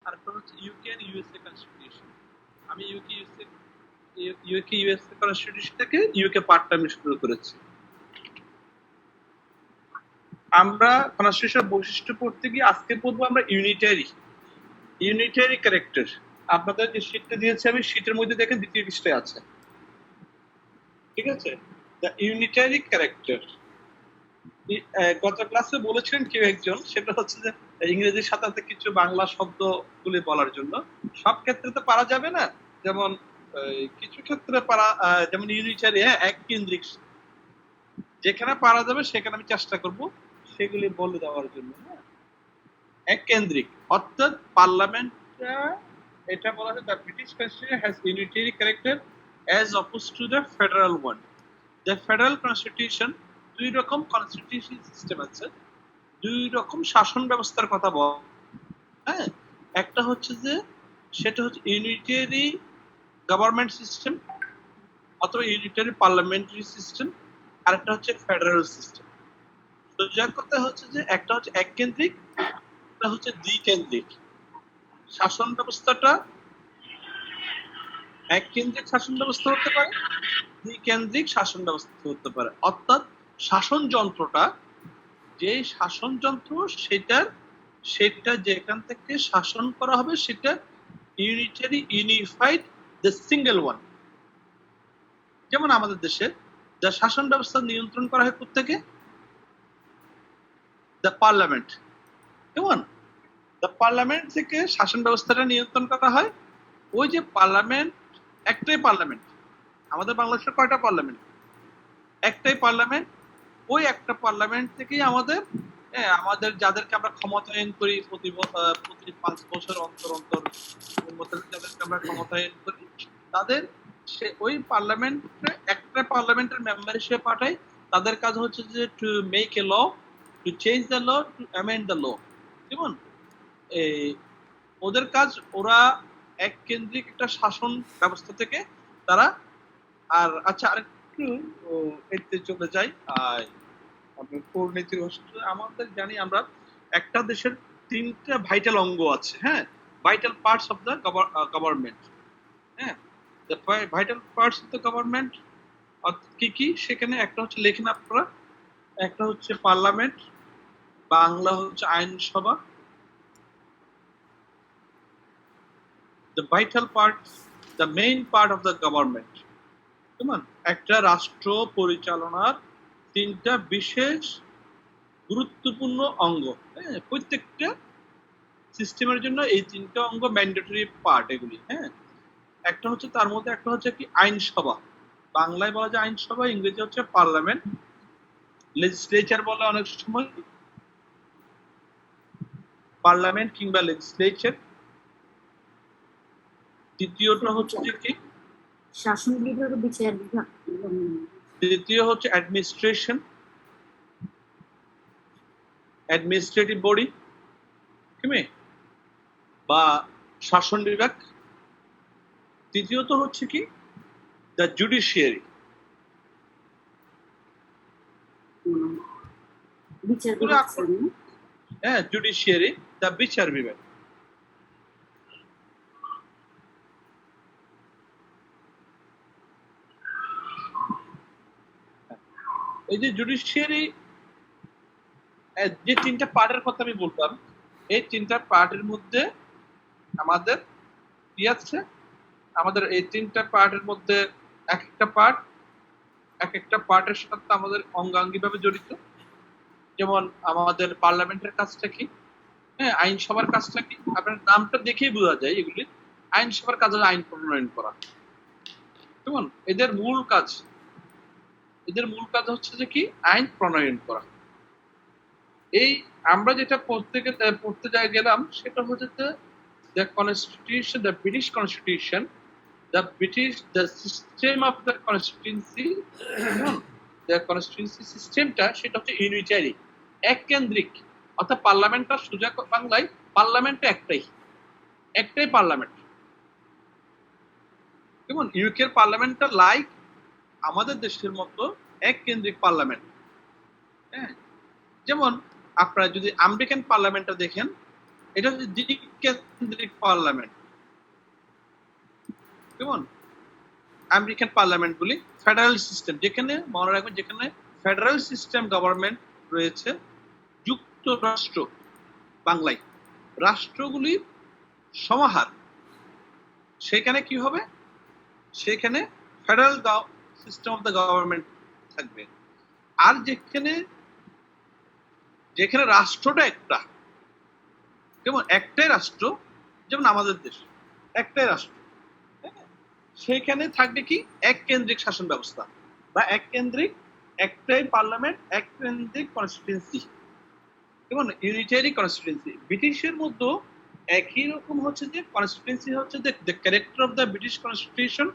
আরেকটা হচ্ছে UK and USA constitution. আমি ইউকে ইউএসএ কনস্টিটিউশন থেকে ইউকে পার্টটা আমি শুরু করেছি। আমরা কনস্টিটিউশনের বৈশিষ্ট্য পড়তে গিয়ে আজকে পড়বো আমরা ইউনিটারি ক্যারেক্টার। আপনাদের যে শীটটা দিয়েছি আমি, শীটের মধ্যে দেখেন দ্বিতীয় পৃষ্ঠায় আছে, ঠিক আছে? The unitary character. গত ক্লাসে বলেছিলেন কেউ একজন, সেটা হচ্ছে যে ইংরেজির সাথে সাথে কিছু বাংলা শব্দগুলি বলার জন্য। সব ক্ষেত্রে তো পারা যাবে না, যেমন কিছু ক্ষেত্রে পারা, যেমন ইউনিটারি, এক কেন্দ্রিক, যেখানে পারা যাবে সেখানে আমি চেষ্টা করব সেগুলি বলে দেওয়ার জন্য। এক কেন্দ্রিক অর্থাৎ পার্লামেন্টটা, এটা বলা হয় the British constitution has unitary character as oppose to the federal one. The federal constitution, দুই রকম কনস্টিটিউশন সিস্টেম আছে, দুই রকম শাসন ব্যবস্থার কথা বল। হ্যাঁ, একটা হচ্ছে যে সেটা হচ্ছে ইউনিটারি গভর্নমেন্ট সিস্টেম অথবা ইউনিটারি পার্লামেন্টারি সিস্টেম, আর একটা হচ্ছে ফেডারেল সিস্টেম। সোজা কথা হচ্ছে যে একটা হচ্ছে এককেন্দ্রিক, একটা হচ্ছে দ্বিকেন্দ্রিক। শাসন ব্যবস্থাটা এককেন্দ্রিক শাসন ব্যবস্থা হতে পারে, দ্বিকেন্দ্রিক শাসন ব্যবস্থা হতে পারে। অর্থাৎ শাসন যন্ত্রটা, যে শাসন যন্ত্র সেটা যেখান থেকে শাসন করা হবে সেটা unitary, unified, the single one. যেমন আমাদের দেশে যা শাসন ব্যবস্থা নিয়ন্ত্রণ করা হয় প্রত্যেকে, দ্য পার্লামেন্ট। কেমন? দ্য পার্লামেন্ট থেকে শাসন ব্যবস্থাটা নিয়ন্ত্রণ করা হয়। ওই যে পার্লামেন্ট, একটাই পার্লামেন্ট। আমাদের বাংলাদেশের কয়টা পার্লামেন্ট? একটাই পার্লামেন্ট। ওই একটা পার্লামেন্ট থেকেই আমাদের যাদেরকে আমরা ক্ষমতায়ন করি প্রতি 5 বছর অন্তর অন্তর, যাদেরকে আমরা ক্ষমতায়ন করি তাদের ওই পার্লামেন্টে একটা পার্লামেন্টের মেম্বার হিসেবে পাঠাই। তাদের কাজ হচ্ছে যে to make a law, to change the law, to amend the law. যেমন এই ওদের কাজ, ওরা এক কেন্দ্রিক একটা শাসন ব্যবস্থা থেকে তারা। আর আচ্ছা, আরেকটু এতে চলে যাই। কূটনীতির আমাদের জানি আমরা একটা দেশের 3টা ভাইটাল অঙ্গ আছে। হ্যাঁ, vital parts of the government. হ্যাঁ, the vital parts of the government কি কি সেখানে একটা হচ্ছে, লেখেন আপনারা, একটা হচ্ছে পার্লামেন্ট, বাংলা হচ্ছে আইনসভা। The vital parts, the main part of the government. কেমন? একটা রাষ্ট্র পরিচালনার 3টা বিশেষ গুরুত্বপূর্ণ অঙ্গ। হ্যাঁ, প্রত্যেকটা সিস্টেমের জন্য এই 3টা অঙ্গ ম্যান্ডেটরি পার্ট এগুলি। হ্যাঁ, একটা হচ্ছে তার মধ্যে একটা হচ্ছে কি আইনসভা, বাংলায় বলা যায় আইনসভা, ইংরেজি হচ্ছে পার্লামেন্ট। লেজিসলেচার বলে অনেক সময়, পার্লামেন্ট কিংবা লেজিসলেচার। দ্বিতীয়টা হচ্ছে কি শাসন বিভাগ, বিচার বিভাগ। দ্বিতীয় হচ্ছে অ্যাডমিনিস্ট্রেশন, অ্যাডমিনিস্ট্রেটিভ বডি বা শাসন বিভাগ। তৃতীয়ত হচ্ছে কি দ্য জুডিশিয়ারি, বিচার বিভাগ। হ্যাঁ, জুডিশিয়ারি, দ্য বিচার বিভাগ। এই যে জুডিশিয়ারি, যে 3টা পার্টের কথা আমি বললাম, এই 3টা পার্টের মধ্যে আমাদের কি আছে, আমাদের এই 3টা পার্টের মধ্যে এক একটা পার্টের সাথে আমাদের অঙ্গাঙ্গিভাবে জড়িত। যেমন আমাদের পার্লামেন্টের কাজটা কি, হ্যাঁ, আইনসভার কাজটা কি, আপনার নামটা দেখেই বোঝা যায় এগুলি। আইনসভার কাজ হলো আইন প্রণয়ন করা। কেমন? এদের মূল কাজ হচ্ছে যে কি আইন প্রণয়ন করা। এই আমরা যেটা পড়তে গেলাম সেটা হচ্ছে the constitution, the British constitution, the system of the constituency, the constituency সিস্টেমটা সেটা হচ্ছে ইউনিটারি, এককেন্দ্রিক। অর্থাৎ পার্লামেন্টটা সোজা বাংলায় পার্লামেন্টটা একটাই পার্লামেন্ট। যেমন ইউকের পার্লামেন্টটা লাইক আমাদের দেশের মতো এক কেন্দ্রিক পার্লামেন্ট। হ্যাঁ, যেমন আপনারা যদি আমেরিকান পার্লামেন্টটা দেখেন, এটা হচ্ছে দ্বিকেন্দ্রিক পার্লামেন্ট। কেমন? আমেরিকান পার্লামেন্ট গুলি ফেডারেল সিস্টেম, যেখানে মনে রাখবেন যেখানে ফেডারেল সিস্টেম গভর্নমেন্ট রয়েছে, যুক্তরাষ্ট্র বাংলায় রাষ্ট্রগুলির সমাহার, সেখানে কি হবে? সেখানে federal system of the government থাকবে। আর যেখানে যেখানে রাষ্ট্রটা একটা, যেমন একটাই রাষ্ট্র, যেমন আমাদের দেশ একটাই রাষ্ট্র, সেইখানে থাকবে কি এক কেন্দ্রিক শাসন ব্যবস্থা বা এক কেন্দ্রিক, একটাই পার্লামেন্ট, এক কেন্দ্রিক কনস্টিটিউয়েন্সি, যেমন ইউনিটারি কনস্টিটিউয়েন্সি। ব্রিটিশের মধ্যে একই রকম হচ্ছে যে কনস্টিটিউয়েন্সি হচ্ছে the character of the British constitution,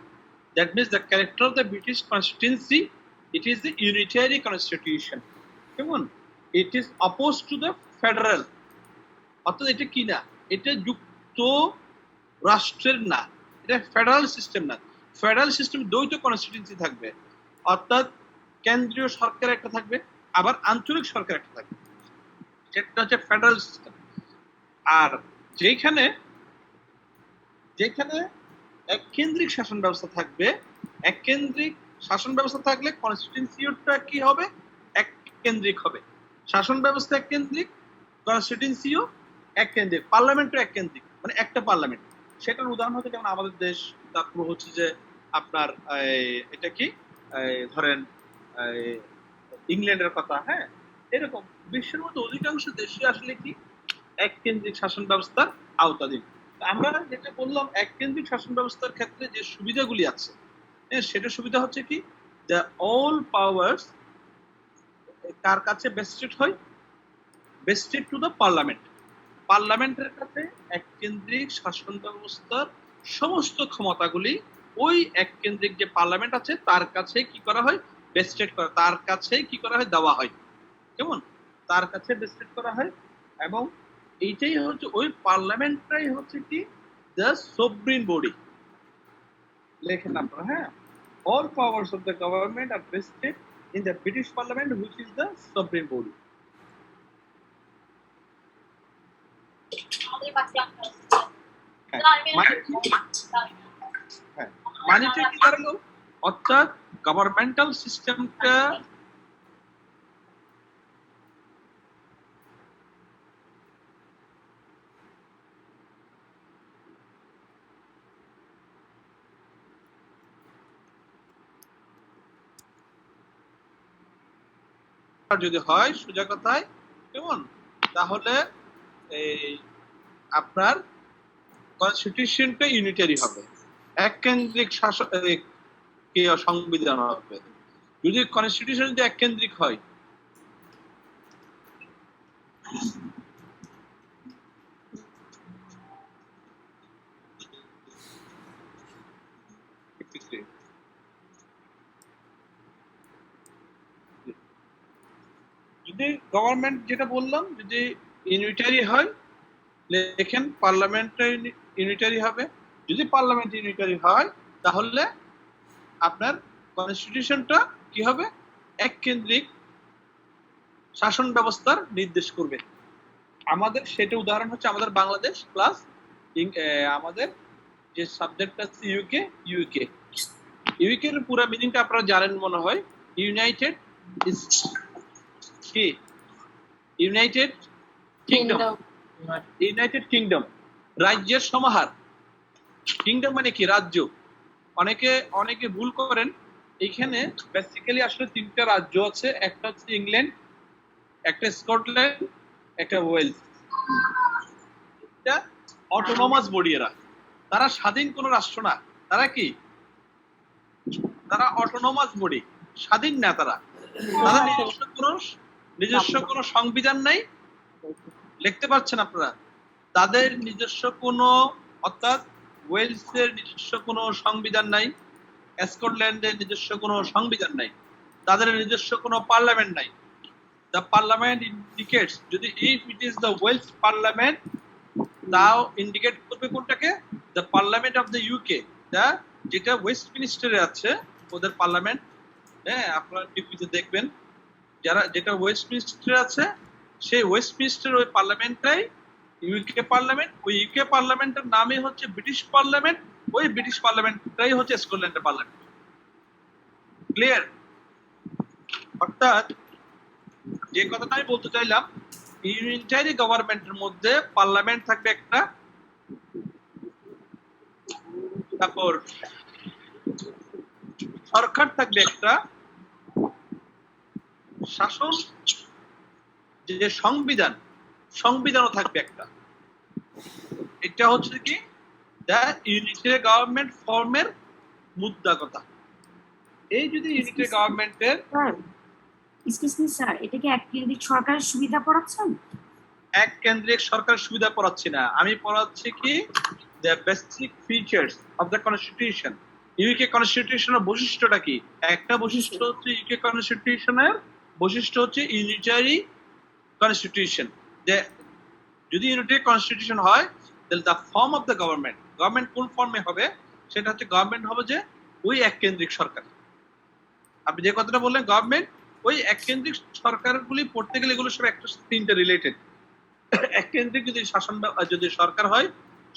that means the character of the British constituency, it is the unitary constitution. কেমন? It is oppose to the federal, অর্থাৎ এটা কি না, এটা যুক্ত রাষ্ট্রের না, এটা ফেডারেল সিস্টেম না। ফেডারেল সিস্টেম দ্বৈত কনস্টিটিউয়েন্সি থাকবে, অর্থাৎ কেন্দ্রীয় সরকার একটা থাকবে, আবার আঞ্চলিক সরকার একটা থাকবে, সেটা হচ্ছে ফেডারেল সিস্টেম। আর যেখানে যেখানে এক কেন্দ্রিক শাসন ব্যবস্থা থাকবে, এক কেন্দ্রিক শাসন ব্যবস্থা থাকলে কনস্টিটিউয়েন্সিটা কি হবে? এক কেন্দ্রিক হবে। শাসন ব্যবস্থা এক কেন্দ্রিক, কনস্টিটিউয়েন্সিও এক কেন্দ্রিক, পার্লামেন্টও এক কেন্দ্রিক, মানে একটা পার্লামেন্ট। সেটার উদাহরণ হচ্ছে যেমন আমাদের দেশ, তারপর হচ্ছে যে আপনার এটা কি ধরেন ইংল্যান্ডের কথা, হ্যাঁ, এরকম বিশ্বের মধ্যে অধিকাংশ দেশে আসলে কি এক কেন্দ্রিক শাসন ব্যবস্থার আওতাধীন। আমরা যেটা বললাম এক কেন্দ্রিক শাসন ব্যবস্থার ক্ষেত্রে যে সুবিধাগুলি আছে, সেটা সুবিধা হচ্ছে কি, দ্য অল পাওয়ার্স কার কাছে বেস্টেড হয়? Vested two the parliament. পার্লামেন্টের কাছে এক কেন্দ্রিক শাসন ব্যবস্থার সমস্ত ক্ষমতাগুলি ওই এক কেন্দ্রিক যে পার্লামেন্ট আছে তার কাছে কি করা হয়? বেস্টেড করা, তার কাছে কি করা হয়? দেওয়া হয়। কেমন? তার কাছে বেস্টেড করা হয়। এবং এইটাই হচ্ছে ওই পার্লামেন্টটাই হচ্ছে কি দ্য সোভরিন বডি। লেখেন আপনারা, হ্যাঁ, all powers of the government are vested in the British Parliament, which is the sovereign body. মানেটা কি দাঁড়ালো? অর্থাৎ গভর্নমেন্টাল সিস্টেমটা যদি হয় সোজা কথায়, কেমন, তাহলে এই আপনার কনস্টিটিউশনটা ইউনিটারি হবে, এক কেন্দ্রিক শাসন সংবিধান হবে। যদি কনস্টিটিউশন যদি এক কেন্দ্রিক হয়, যদি গভর্নমেন্ট যেটা বললাম যদি ইউনিটারি হয়, লেখেন পার্লামেন্টটা ইউনিটারি হবে। যদি পার্লামেন্ট ইউনিটারি হয় তাহলে আপনার কনস্টিটিউশনটা কি হবে? এক কেন্দ্রিক শাসন ব্যবস্থার নির্দেশ করবে। আমাদের সেটা উদাহরণ হচ্ছে আমাদের বাংলাদেশ প্লাস আমাদের যে সাবজেক্ট আছে ইউকে। ইউকে এর পুরো মিনিংটা আপনারা জানেন মনে হয়, ইউনাইটেড কি? United kingdom. ইউনাইটেড কিংডম, রাজ্যের সমাহার। কিংডম মানে কি? রাজ্য। অনেকে ভুল করেন, এখানে বেসিক্যালি আসলে তিনটা রাজ্য আছে, একটা হচ্ছে ইংল্যান্ড, একটা স্কটল্যান্ড, একটা ওয়েলস। এটা অটোনমাস বডি, এরা, তারা স্বাধীন কোনো রাষ্ট্র না। তারা কি? তারা অটোনমাস বডি, স্বাধীন না তারা। তারা নিজস্ব কোনো সংবিধান নাই, লিখতে পারছেন আপনারা? তাদের নিজস্ব কোনো, অর্থাৎ ওয়েলসের নিজস্ব কোনো সংবিধান নাই, স্কটল্যান্ডের নিজস্ব কোনো সংবিধান নাই, তাদের নিজস্ব কোনো পার্লামেন্ট নাই। দ্য পার্লামেন্ট ইন্ডিকেটস, যদি if it is the Wales parliament, তাও ইন্ডিকেট করবে কোনটাকে? The parliament of the UK, যেটা ওয়েস্টমিনিস্টারে আছে ওদের পার্লামেন্ট। হ্যাঁ, আপনারা টিভিতে দেখবেন, যেটা ওয়েস্টমিনিস্টারে আছে সেই ওয়েস্টমিনিস্টার ওই পার্লামেন্টটাই ইউকে পার্লামেন্ট, ওই ইউকে পার্লামেন্টের নামই হচ্ছে ব্রিটিশ পার্লামেন্ট, ওই ব্রিটিশ পার্লামেন্টটাই হচ্ছে স্কটল্যান্ডের পার্লামেন্ট। ক্লিয়ার? অর্থাৎ যে কথাটা আমি বলতে চাইলাম, ইউনিটারি গভর্নমেন্টের মধ্যে পার্লামেন্ট থাকবে একটা, তারপর সরকার থাকবে একটা, শাসন যে সংবিধানও থাকবে একটা। এটা হচ্ছে কি দ্য ইউনিটারি গভর্নমেন্ট ফর্মের মুদ্রা কথা। এই যদি ইউনিটারি গভর্নমেন্টের স্যার, এক্সকিউজ মি স্যার, এটা কি এক কেন্দ্রিক সরকারের সুবিধা পড়াচ্ছেন? এক কেন্দ্রিক সরকার সুবিধা পড়াচ্ছি না, আমি পড়াচ্ছি কি the basic features of the constitution. UK কনস্টিটিউশনের বৈশিষ্ট্যটা কি? একটা বৈশিষ্ট্য হচ্ছে ইউকে কনস্টিটিউশনের বৈশিষ্ট্য হচ্ছে ইউনিটারি কনস্টিটিউশন। যে যদি ইউনিটারি কনস্টিটিউশন হয় তাহলে the form of the government কোন ফর্মে হবে? সেটা হচ্ছে গভর্নমেন্ট হবে যে ওই এক কেন্দ্রিক সরকার। আপনি যে কথাটা বললেন গভর্নমেন্ট, ওই এক কেন্দ্রিক সরকারগুলি পড়তে গেলে এগুলো সব একটা তিনটা রিলেটেড। এক কেন্দ্রিক যদি যদি সরকার হয়,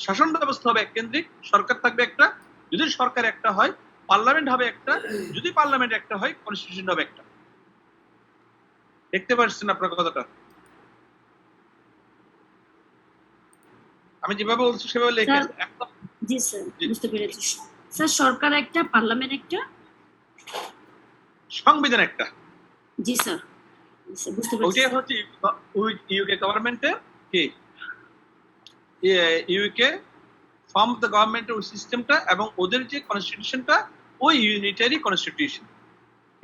শাসন ব্যবস্থা হবে এক কেন্দ্রিক, সরকার থাকবে একটা। যদি সরকার একটা হয়, পার্লামেন্ট হবে একটা। যদি পার্লামেন্ট একটা হয়, কনস্টিটিউশন হবে একটা। দেখতে পাচ্ছেন আপনার কথাটা? আমি যেভাবে বলছি সেভাবে লেখেন। জি স্যার, বুঝতে পেরেছি স্যার। সরকার একটা, পার্লামেন্ট একটা, সংবিধান একটা। জি স্যার, বুঝতে পেরেছি। ওইটাই হচ্ছে ইউকে গভর্নমেন্টের কি ইউকে ফর্ম অফ দ্য গভর্নমেন্টের ওই সিস্টেমটা, এবং ওদের যে কনস্টিটিউশনটা ওই ইউনিটারি কনস্টিটিউশন।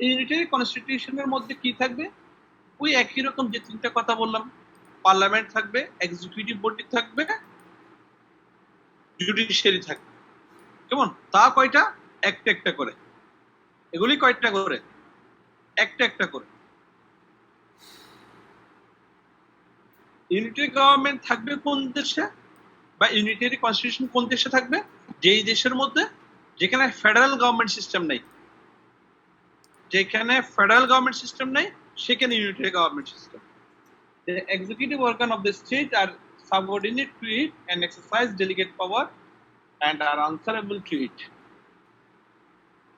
ইউনিটারি কনস্টিটিউশনের মধ্যে কি থাকবে? ওই একই রকম যে তিনটা কথা বললাম, পার্লামেন্ট থাকবে, এক্সিকিউটিভ বডি থাকবে, জুডিশিয়ারি থাকবে। কেমন? তা কয়টা? একটা একটা করে। এগুলি কয়টা করে? একটা একটা করে। ইউনিটারি গভর্নমেন্ট থাকবে কোন দেশে, বা ইউনিটারি কনস্টিটিউশন কোন দেশে থাকবে? যেই দেশের মধ্যে যেখানে ফেডারেল গভর্নমেন্ট সিস্টেম নেই। যেখানে ফেডারেল গভর্নমেন্ট সিস্টেম নেই সেখানে unitary government system. The executive organ of the state are subordinate to it and exercise delegate power and are answerable to it.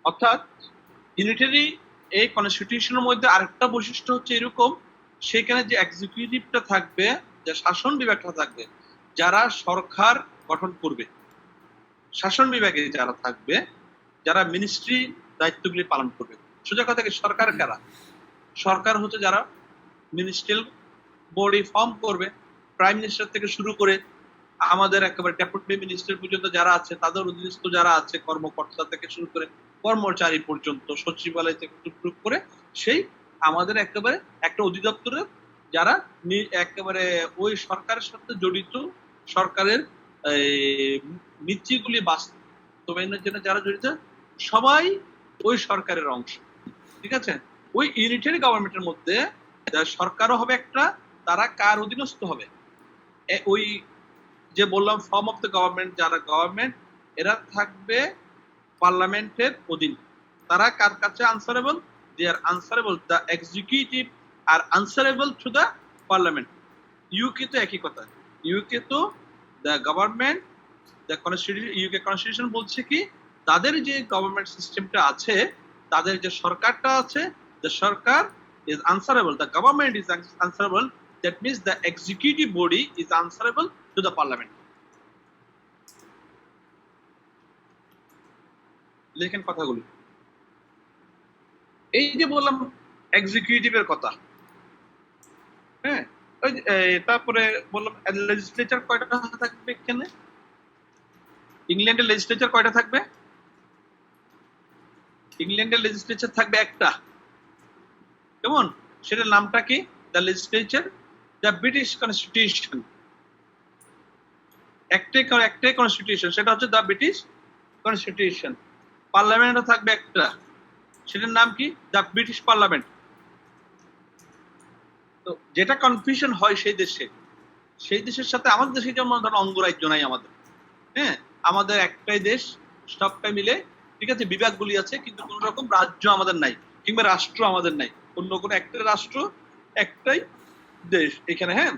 অর্থাৎ ইউনিটারি এই কনস্টিটিউশনের মধ্যে আরেকটা বৈশিষ্ট্য হচ্ছে এরকম, সেখানে যে এক্সিকিউটিভটা থাকবে, যে শাসন বিভাগটা থাকবে, যারা সরকার গঠন করবে, শাসন বিভাগে যারা থাকবে, যারা মিনিস্ট্রি দায়িত্বগুলি পালন করবে। সোজা কথা কি, সরকার কারা? সরকার হচ্ছে যারা মিনিস্ট্রিয়াল বডি ফর্ম করবে, প্রাইম মিনিস্টার থেকে শুরু করে আমাদের একেবারে ডেপুটি মিনিস্টার পর্যন্ত যারা আছে, তাদের অধীনস্থ যারা আছে, কর্মকর্তা থেকে শুরু করে কর্মচারী পর্যন্ত, সচিবালয় থেকে শুরু করে সেই আমাদের একেবারে একটা অধিদপ্তরের যারা একেবারে ওই সরকারের সাথে জড়িত, সরকারের নীতিগুলি বাস্তবায়নের জন্য যারা জড়িত, সবাই ওই সরকারের অংশ। ঠিক আছে? ওই ইউনিটারি গভর্নমেন্টের মধ্যে সরকারও হবে একটা, তারা কার অধীনস্থ হবে? ওই যে বললাম ফর্ম অফ দ্য গভর্নমেন্ট, যারা গভর্নমেন্ট, এরা থাকবে পার্লামেন্টের অধীন। তারা কার কাছে answerable? They are answerable, the executive are answerable to the parliament. UK তো একই কথা, ইউকে তো the government, the constitution, UK constitution বলছে কি তাদের যে গভর্নমেন্ট সিস্টেমটা আছে, তাদের যে সরকারটা আছে, the Sarkar is answerable, the government is answerable, that means the executive body is answerable to the parliament. লেখেন কথাগুলি। এই যে বললাম এক্সিকিউটিভের কথা, হ্যাঁ, তারপরে বললাম লেজিসলেচার কয়টা থাকবে এখানে? ইংল্যান্ডের লেজিসলেচার কয়টা থাকবে? ইংল্যান্ডের লেজিসলেচার থাকবে একটা। কেমন? সেটার নামটা কি? The legislature, the British constitution. একটাই কনস্টিটিউশন, সেটা হচ্ছে দ্য ব্রিটিশ কনস্টিটিউশন। পার্লামেন্টও থাকবে একটা, সেটার নাম কি? The British parliament. তো যেটা কনফিউশন হয় সেই দেশের সাথে আমাদের দেশে যেমন ধরো অঙ্গরাজ্য নাই আমাদের, হ্যাঁ, আমাদের একটাই দেশ, সবটা মিলে, ঠিক আছে, বিভাগগুলি আছে, কিন্তু কোন রকম রাজ্য আমাদের নাই, কিংবা রাষ্ট্র আমাদের নাই, অন্য কোনো একটা রাষ্ট্র, একটাই দেশ এখানে, হ্যাঁ।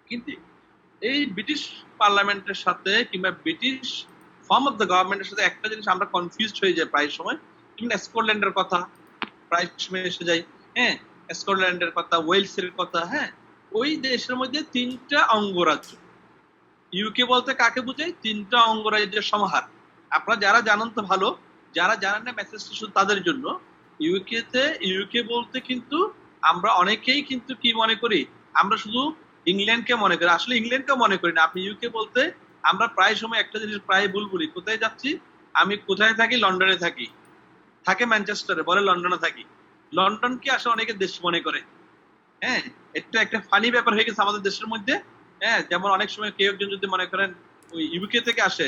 কিন্তু এই ব্রিটিশ পার্লামেন্টের সাথে কিংবা ব্রিটিশ ফর্ম অফ দ্য গভর্নমেন্টের সাথে একটা জিনিস আমরা কনফিউজড হয়ে যাই প্রায় সময়। যেমন স্কটল্যান্ডের কথা প্রায় সময় এসে যায়, হ্যাঁ, স্কটল্যান্ডের কথা, ওয়েলসের কথা, হ্যাঁ। ওই দেশের মধ্যে 3টা অঙ্গরাজ্য। ইউকে বলতে কাকে বোঝায়? 3টা অঙ্গরাজ্যের সমাহার। আপনারা যারা জানেন তো ভালো, যারা জানেন না মেসেজটা শুধু তাদের জন্য। ইউকে বলতে কিন্তু আমরা অনেকেই কিন্তু কি মনে করি, আমরা শুধু ইংল্যান্ডকে মনে করি, আসলে ইংল্যান্ডকে মনে করি না। আপনি ইউকে বলতে আমরা প্রায় সময় একটা জিনিস প্রায় ভুল বলি, কোথায় যাচ্ছি, আমি কোথায় থাকি, লন্ডনে থাকি, থাকে ম্যানচেস্টারে, বলে লন্ডনে থাকি। লন্ডন কি আসলে অনেকে দেশ মনে করে, হ্যাঁ। এটা একটা ফানি ব্যাপার হয়ে গেছে আমাদের দেশের মধ্যে, হ্যাঁ। যেমন অনেক সময় কেউ একজন যদি মনে করেন ওই ইউকে থেকে আসে,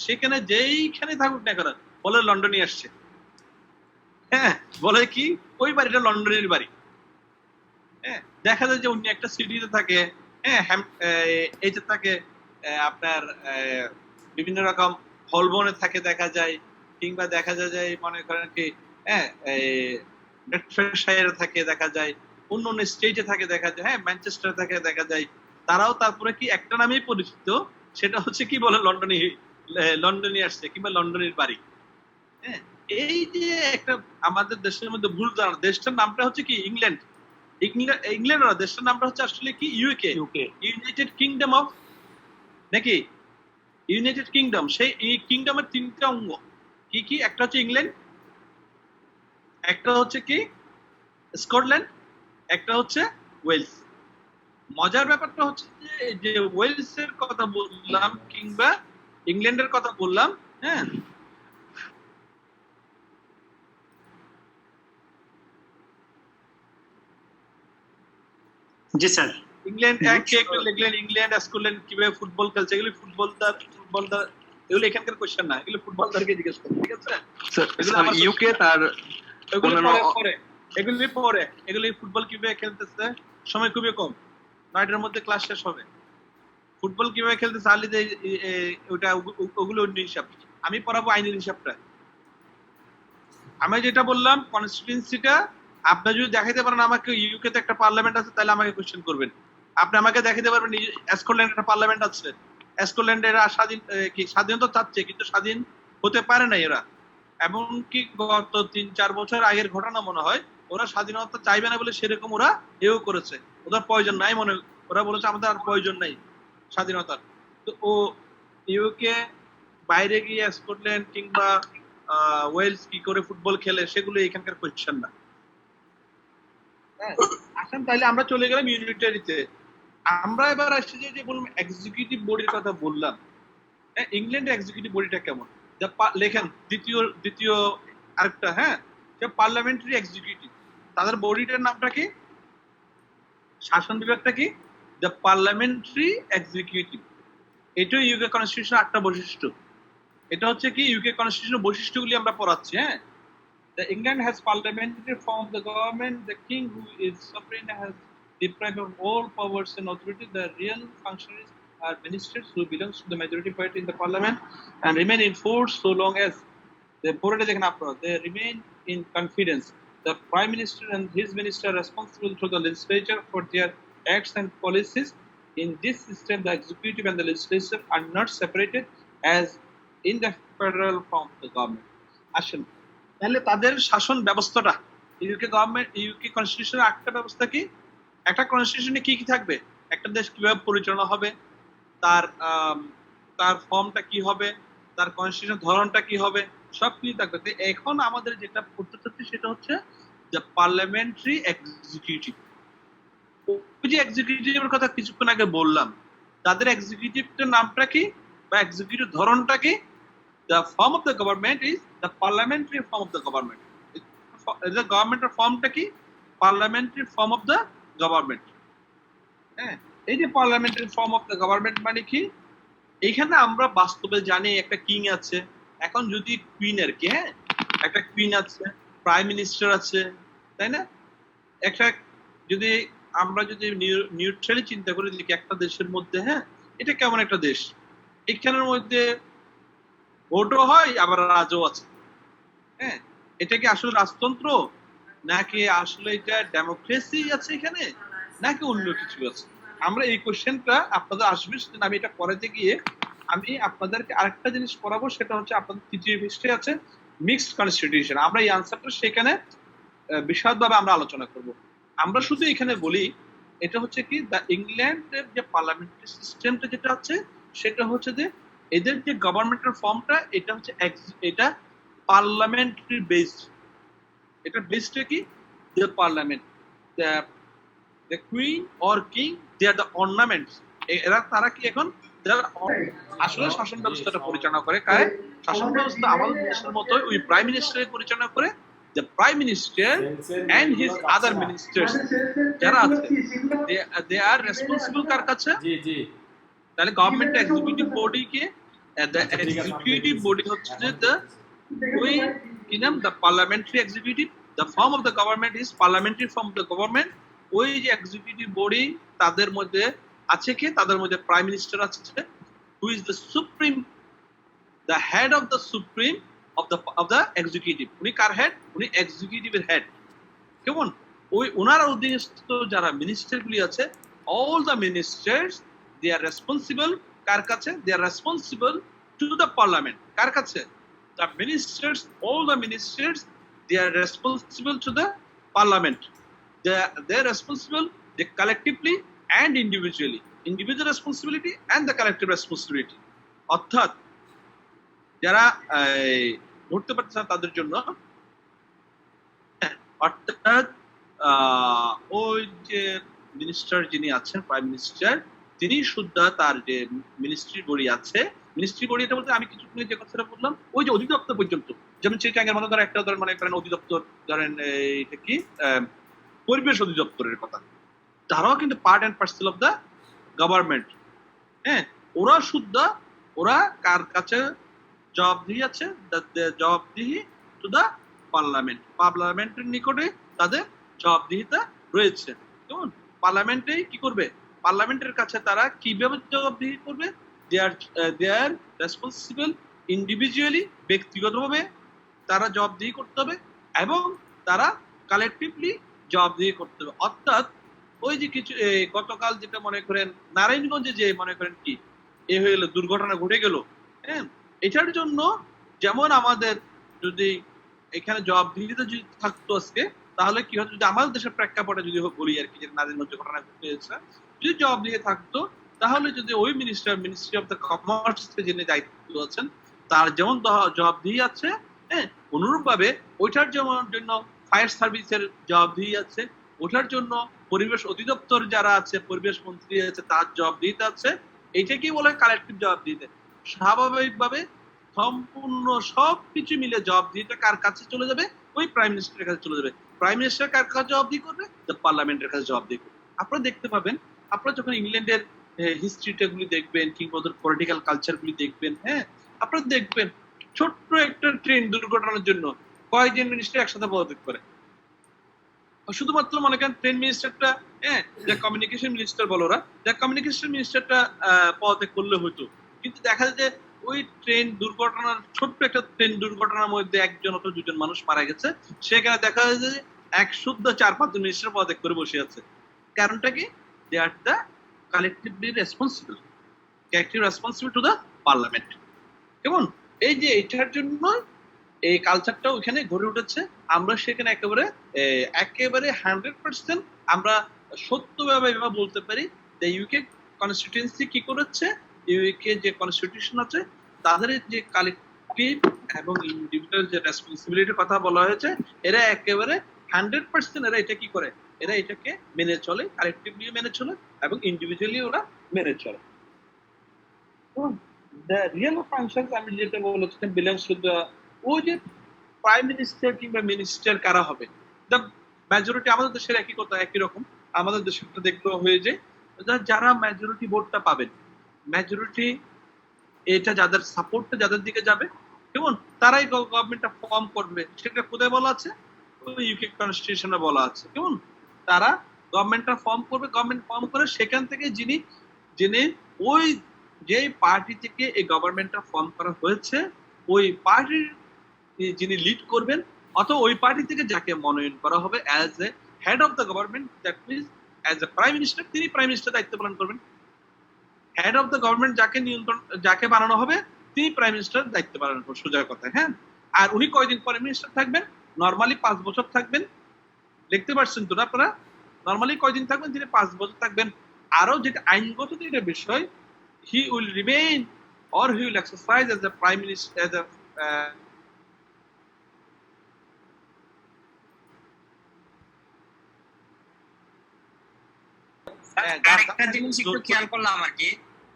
সেখানে যেইখানে থাকুক না কেন বলে লন্ডনে আসছে, হ্যাঁ, বলে কি ওই বাড়িটা লন্ডনের বাড়ি, হ্যাঁ। দেখা যায় যে উনি একটা সিটিতে থাকে, হ্যাঁ, এইটা থাকে আপনার বিভিন্ন রকম হলবনে থাকে দেখা যায়, কিংবা দেখা যায় যে মনে করেন কি, হ্যাঁ, বেডফোর্ডশায়ারে থাকে দেখা যায়, অন্য অন্য স্টেটে থাকে দেখা যায়, হ্যাঁ, ম্যানচেস্টারে থাকে দেখা যায়। তারাও তারপরে কি একটা নামেই পরিচিত, সেটা হচ্ছে কি বলে লন্ডনে আসছে কিংবা লন্ডনের বাড়ি, হ্যাঁ। এই যে একটা আমাদের দেশের মধ্যে ভুল ধারণা, দেশটার নামটা হচ্ছে কি ইংল্যান্ড, ইংল্যান্ড না, দেশটার নামটা হচ্ছে আসলে কি ইউকে, ইউনাইটেড কিংডম অফ, নাকি ইউনাইটেড কিংডম। সেই এই কিংডমের 3টা অঙ্গ কি কি? একটা হচ্ছে ইংল্যান্ড, একটা হচ্ছে কি স্কটল্যান্ড, একটা হচ্ছে ওয়েলস। মজার ব্যাপারটা হচ্ছে যে ওয়েলস এর কথা বললাম কিংবা ইংল্যান্ডের কথা বললাম, হ্যাঁ, জি স্যার। ইংল্যান্ড লিখলেন, ইংল্যান্ড স্কটল্যান্ড কিভাবে ফুটবল খেলছে, এগুলো ফুটবলদার এগুলো এখানকার কোশ্চেন না, এগুলো ফুটবলদারকে জিজ্ঞেস করুন, ঠিক আছে? ইউকে তার এগুলি ফুটবল কিভাবে খেলতেছে, সময় খুবই কম, 9টার মধ্যে ক্লাস শেষ হবে। ফুটবল কিভাবে খেলতেছে আলিতে ওটা ওগুলো অন্য হিসাব, আমি পড়াবো আইনের হিসাবটা। আমি যেটা বললাম কনস্টিটিউয়েন্সিটা আপনি যদি দেখাইতে পারেন আমাকে ইউকে তে একটা পার্লামেন্ট আছে, তাহলে আমাকে কোশ্চেন করবেন। আপনি আমাকে দেখাইতে পারবেন স্কটল্যান্ডে একটা পার্লামেন্ট আছে, স্কটল্যান্ডে এরা স্বাধীনতা চাচ্ছে কিন্তু স্বাধীন হতে পারে না এরা, এমনকি গত 3-4 বছর আগের ঘটনা মনে হয়, ওরা স্বাধীনতা চাইবে না বলে সেরকম ওরা এও করেছে, ওদের প্রয়োজন নাই মনে, ওরা বলেছে আমাদের আর প্রয়োজন নাই স্বাধীনতার। তো ও ইউকে বাইরে গিয়ে স্কটল্যান্ড কিংবা ওয়েলস কি করে ফুটবল খেলে সেগুলো এখানকার কোয়েশ্চেন না। আসেন তাহলে আমরা চলে গেলাম ইউনিটারিতে। আমরা এবার আসছি যে বললাম এক্সিকিউটিভ বডির কথা বললাম, হ্যাঁ, ইংল্যান্ডের এক্সিকিউটিভ বডিটা কেমন? লেখেন দ্বিতীয় আরেকটা, হ্যাঁ, পার্লামেন্টারি এক্সিকিউটিভ, তাদের বডিটার নামটা কি, শাসন বিভাগটা কি, দ্য পার্লামেন্টারি এক্সিকিউটিভ। এটাও ইউকে কনস্টিটিউশন 8টা বৈশিষ্ট্য। এটা হচ্ছে কি ইউকে কনস্টিটিউশনের বৈশিষ্ট্যগুলি আমরা পড়াচ্ছি, হ্যাঁ। The England has parliamentary form of the government. The king, who is sovereign, has deprived of all powers and authority. The real functionaries are ministers who belongs to the majority party in the parliament and remain in force so long as they remain in confidence. The prime minister and his minister are responsible to the legislature for their acts and policies. In this system, the executive and the legislature are not separated as in the federal form of the government. আসেন তাহলে তাদের শাসন ব্যবস্থাটা, UK কনস্টিটিউশনের 8টা ব্যবস্থা কি, একটা কনস্টিটিউশনে কি কি থাকবে, একটা দেশ কিভাবে পরিচালনা হবে, তার ফর্মটা কি হবে, তার কনস্টিটিউশন ধরনটা কি হবে, সব কিছু থাকবে। তো এখন আমাদের যেটা পড়তে হচ্ছে সেটা হচ্ছে যে পার্লামেন্টারি এক্সিকিউটিভ। ওই যে এক্সিকিউটিভের কথা কিছুক্ষণ আগে বললাম, তাদের এক্সিকিউটিভটার নামটা কি বা এক্সিকিউটিভ ধরনটা কি? The form of the government is the parliamentary form of the government. The government ফর্মটা কি? Parliamentary form of the government. হ্যাঁ, এই যে parliamentary form of the government মানে কি? এইখানে আমরা বাস্তবে জানি একটা কিং আছে, এখন যদি কুইনের কি, হ্যাঁ, একটা কুইন আছে, প্রাইম মিনিস্টার আছে, তাই না? একটা যদি আমরা যদি নিউট্রালি চিন্তা করি দেখি একটা দেশের মধ্যে, হ্যাঁ, এটা কেমন একটা দেশ, এখানের মধ্যে ভোটও হয় আবার রাজও আছে, হ্যাঁ। এটা কি আসলে রাজতন্ত্র নাকি আসলে এটা ডেমোক্রেসি আছে এখানে, নাকি অন্য কিছু আছে? আমরা এই কোশ্চেনটা আপনাদের আসবে, সেদিন আমি এটা করাতে গিয়ে আমি আপনাদেরকে আরেকটা জিনিস করাবো, সেটা হচ্ছে আপনাদের তৃতীয় পৃষ্ঠে আছে মিক্সড কনস্টিটিউশন। আমরা এই আনসারটা সেখানে বিশদভাবে আমরা আলোচনা করব। আমরা শুধু এখানে বলি এটা হচ্ছে কি, দ্য ইংল্যান্ডের যে পার্লামেন্টারি সিস্টেমটা যেটা আছে সেটা হচ্ছে যে এদের যে গভর্নমেন্টের ফর্মটা এটা হচ্ছে এটা পার্লামেন্টারি বেসড। এটা বেসডটা কি, the parliament, the queen or king, they are the ornaments. এরা তারা কি এখন আসলে শাসন ব্যবস্থাটা পরিচালনা করে কারে? শাসন ব্যবস্থা আমাদের দেশের মতো ওই প্রাইম মিনিস্টার পরিচালনা করে। The prime minister and his other ministers যারা আছে দে আর রেসপন্সিবল কার কাছে? তাহলে গভর্নমেন্ট এক্সিকিউটিভ বডি কে, দ্য এক্সিকিউটিভ বডি হচ্ছে দ্য কুইন, কি নাম? The parliamentary executive. The form of the government is parliamentary form of the government. ওই যে এক্সিকিউটিভ বডি তাদের মধ্যে আছে কে? তাদের মধ্যে প্রাইম মিনিস্টার আছে, who is the supreme, the head of the supreme of the executive. উনি কার হেড? উনি এক্সিকিউটিভের হেড। কেমন? ওই ওনার অধীনস্থ যারা মিনিস্টার গুলি আছে, all the ministers they are responsible কার কাছে? They are responsible to the parliament. কার কাছে? The ministers, all the ministers they are responsible to the parliament. They are responsible, they collectively and individually. Individual responsibility and the collective responsibility. অর্থাৎ যারা ধরতে পারছে না তাদের জন্য, অর্থাৎ ওই যে মিনিস্টার যিনি আছেন, প্রাইম মিনিস্টার, তিনি শুদ্ধ তার যে মিনিস্ট্রি বডি আছে, মিনিস্ট্রি বডি এটা বলতে আমি কিছুক্ষণ যে কথাটা বললাম, ওই যে অধিদপ্তর পর্যন্ত, যেমন চিটাঙ্গের মধ্যে ধরেন একটা ধরেন মনে করেন অধিদপ্তর, ধরেন এটা কি পরিবেশ অধিদপ্তরের কথা, তারাও কিন্তু part and parcel of the government. হ্যাঁ, ওরা শুদ্ধ, ওরা কার কাছে জবাবদিহি আছে? জবাবদিহি টু দ্য পার্লামেন্ট। পার্লামেন্টের নিকটে তাদের জবাবদিহিতা রয়েছে। কেমন? পার্লামেন্টেই কি করবে? পার্লামেন্টের কাছে তারা কিভাবে জবাবদিহি করবে? দে আর রেসপন্সিবল ইন্ডিভিজুয়ালি, ব্যক্তিগতভাবে তারা জবাবদিহি করতে হবে, এবং তারা কালেকটিভলি জবাবদিহি করতে হবে। অর্থাৎ ওই যে কিছু গতকাল যেটা মনে করেন নারায়ণগঞ্জে যে মনে করেন কি হয়ে গেল, দুর্ঘটনা ঘটে গেল, হ্যাঁ, এটার জন্য যেমন আমাদের যদি এখানে জবাবদিহিতা যদি থাকতো আজকে, তাহলে কি হতো? যদি আমাদের দেশের প্রেক্ষাপটে যদি বলি আর কি, যে নারায়ণগঞ্জে ঘটনা ঘটেছে, যদি জবাবদিহি থাকতো, তাহলে যদি ওই মিনিস্ট্রি অফ দ্য কমার্স যিনি দায়িত্ব আছেন তার যেমন জবাবদিহি আছে, হ্যাঁ, অনুরূপ ভাবে ওইটার জন্য ফায়ার সার্ভিসের জবাবদিহি আছে, ওটার জন্য পরিবেশ অধিদপ্তর যারা আছে, পরিবেশ মন্ত্রী আছে, তার জবাবদিহিতা আছে। এইটাকেই বলে কালেকটিভ জবাবদিহিতা। স্বাভাবিকভাবে সম্পূর্ণ সবকিছু মিলে জবাবদিহিতা কার কাছে চলে যাবে? ওই প্রাইম মিনিস্টারের কাছে চলে যাবে। প্রাইম মিনিস্টার কার কাছে জবাবদিহি করবে? দ্য পার্লামেন্টের কাছে জবাবদিহি করবে। আপনারা দেখতে পাবেন, আপনারা যখন ইংল্যান্ডের হিস্ট্রিটা গুলি দেখবেন কিংবা ওদের পলিটিক্যাল কালচার গুলি দেখবেন, হ্যাঁ, আপনারা দেখবেন ছোট্ট একটা ট্রেন দুর্ঘটনার জন্য কয়েকজন মিনিস্টার একসাথে পদত্যাগ করে। শুধুমাত্র মনে করেন ট্রেন মিনিস্টারটা, হ্যাঁ, যে কমিউনিকেশন মিনিস্টার বলো ওরা, যে কমিউনিকেশন মিনিস্টারটা পদত্যাগ করলে হতো, কিন্তু দেখা যায় যে ওই ট্রেন দুর্ঘটনার, ছোট্ট একটা ট্রেন দুর্ঘটনার মধ্যে একজন অথবা দুজন মানুষ মারা গেছে, সেখানে দেখা যায় যে এক শুদ্ধ 4-5 মিনিস্টার পদত্যাগ করে বসে আছে। কারণটা কি? They are the collectively responsible, collective responsible to the parliament. কেমন? এই যে এটার জন্য এই কালচারটা ওইখানে গড়ে উঠেছে। আমরা সেখানে একেবারে 100% আমরা সত্যভাবে বলতে পারি যে ইউকে কনস্টিটিউয়েন্সি কি করেছে, ইউকে যে কনস্টিটিউশন আছে তাদের যে কালেকটিভ এবং ইন্ডিভিজুয়াল যে রেসপন্সিবিলিটির কথা বলা হয়েছে, এরা একেবারে 100% এরা এটা কি করে? এরা এটাকে মেনে চলে, কালেকটিভলি মেনে চলে এবং ইন্ডিভিজুয়ালি ওরা মেনে চলে। The real functions আমি যেটা বলেছিলাম belongs to the, ওই যে প্রাইম মিনিস্টার কিংবা মিনিস্টার কারা হবে, দ্য মেজরিটি। আমাদের দেশের একই কথা, একই রকম আমাদের দেশটা দেখলেও হয়ে যায়, যারা মেজরিটি ভোটটা পাবেন, মেজরিটি এটা যাদের সাপোর্টটা যাদের দিকে যাবে, কেমন, তারাই গভর্নমেন্টটা ফর্ম করবে। সেটা কোথায় বলা আছে? ইউকে কনস্টিটিউশনে বলা আছে। কেমন? তারা গভর্নমেন্টটা ফর্ম করবে, গভর্নমেন্ট ফর্ম করে সেখান থেকে যিনি ওই যে পার্টি থেকে এই গভর্নমেন্টটা ফর্ম করা হয়েছে, ওই পার্টির যিনি লিড করবেন, অথবা ওই পার্টি থেকে যাকে মনোনয়ন করা হবে as a head of the government, that means as a prime minister তিনি প্রাইম মিনিস্টার দায়িত্ব পালন করবেন। হেড অফ দ্য গভর্নমেন্ট যাকে নিয়ন্ত্রণ যাকে বানানো হবে তিনি প্রাইম মিনিস্টার দায়িত্ব পালন করবেন, সোজা কথা। হ্যাঁ, আর উনি কয়দিন পরে মিনিস্টার থাকবেন? নরমালি 5 বছর থাকবেন। দেখতে পাচ্ছেন তো আপনারা, নরমালি কয়দিন থাকবেন? তিনি 5 বছর থাকবেন। আরো যেটা আইনগত যেটা বিষয়, he will remain or he will exercise as a prime minister as a আরেকটা জিনিস একটু খেয়াল করলাম আর কি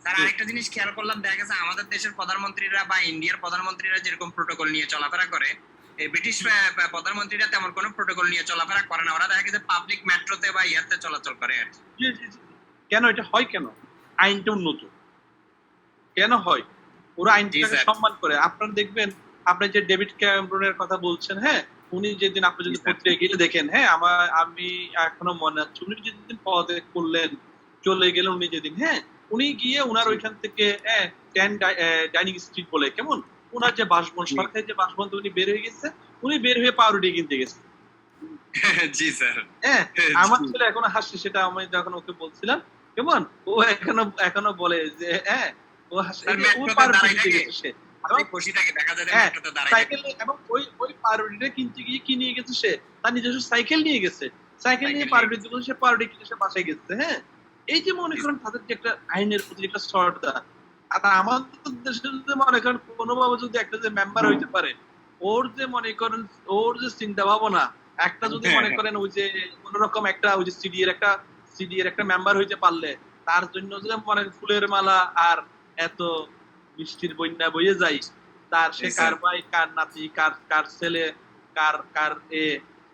স্যার, আরেকটা জিনিস খেয়াল করলাম, দেখা গেছে আমাদের দেশের প্রধানমন্ত্রীরা বা ইন্ডিয়ার প্রধানমন্ত্রীরা যেরকম প্রোটোকল নিয়ে চলাফেরা করে, এই ব্রিটিশ প্রধানমন্ত্রীরা তেমন কোনো প্রোটোকল নিয়ে চলাফেরা করে না। ওরা দেখা গেছে পাবলিক মেট্রোতে বা ইয়াতে চলাচল করে আর কি। কেন এটা হয়? কেন আইনটা উন্নত কেন হয়? ওরা আইনটাকে সম্মান করে। আপনারা দেখবেন, আপনি যে ডেভিড ক্যামেরনের কথা বলছেন, হ্যাঁ, উনি যেদিন আপনি যদি পত্রিকা গেলে দেখেন, হ্যাঁ, আমি এখনো মনে আছে, উনি যেদিন পদত্যাগ করলেন, চলে গেলেন উনি যেদিন, হ্যাঁ, উনি গিয়ে উনার ওইখান থেকে ডাইনিং স্ট্রিট বলে কেমন উনার যে বাসভবন, সরকারি যে বাসভবন, উনি বের হয়ে গেছে, উনি বের হয়ে পাউরুটি কিনতে গেছে। জি স্যার। হ্যাঁ, আমার ছেলে এখনো হাসছে, সেটা আমি যখন ওকে বলছিলাম কেমন, ও এখনো বলে যে হ্যাঁ, ও হাসছে, ও পাউরুটি কিনতে গেছে সে, এবং ওই পাউরুটিটা কিনতে গিয়ে কি নিয়ে গেছে সে? তার নিজস্ব সাইকেল নিয়ে গেছে, সাইকেল নিয়ে পাউরুটি দোকানে সে পাউরুটি কিনে সে বাসায় গেছে। হ্যাঁ, এই যে মনে করেন তাদের যে একটা আইনের প্রতি একটা শ্রদ্ধা। আর আমাদের দেশে যদি মনে করেন কোনোভাবে যদি একটা যে মেম্বার হইতে পারে, ওর যে মনে করেন ওর যে চিন্তা ভাবনা, একটা যদি মনে করেন ওই যে কোন রকম একটা ওই যে সিডি এর একটা মেম্বার হইতে পারলে, তার জন্য যে মনে ফুলের মালা আর এত বৃষ্টির বন্যা বইয়ে যায়, তার সে কার ভাই, কার নাতি, কার ছেলে, কার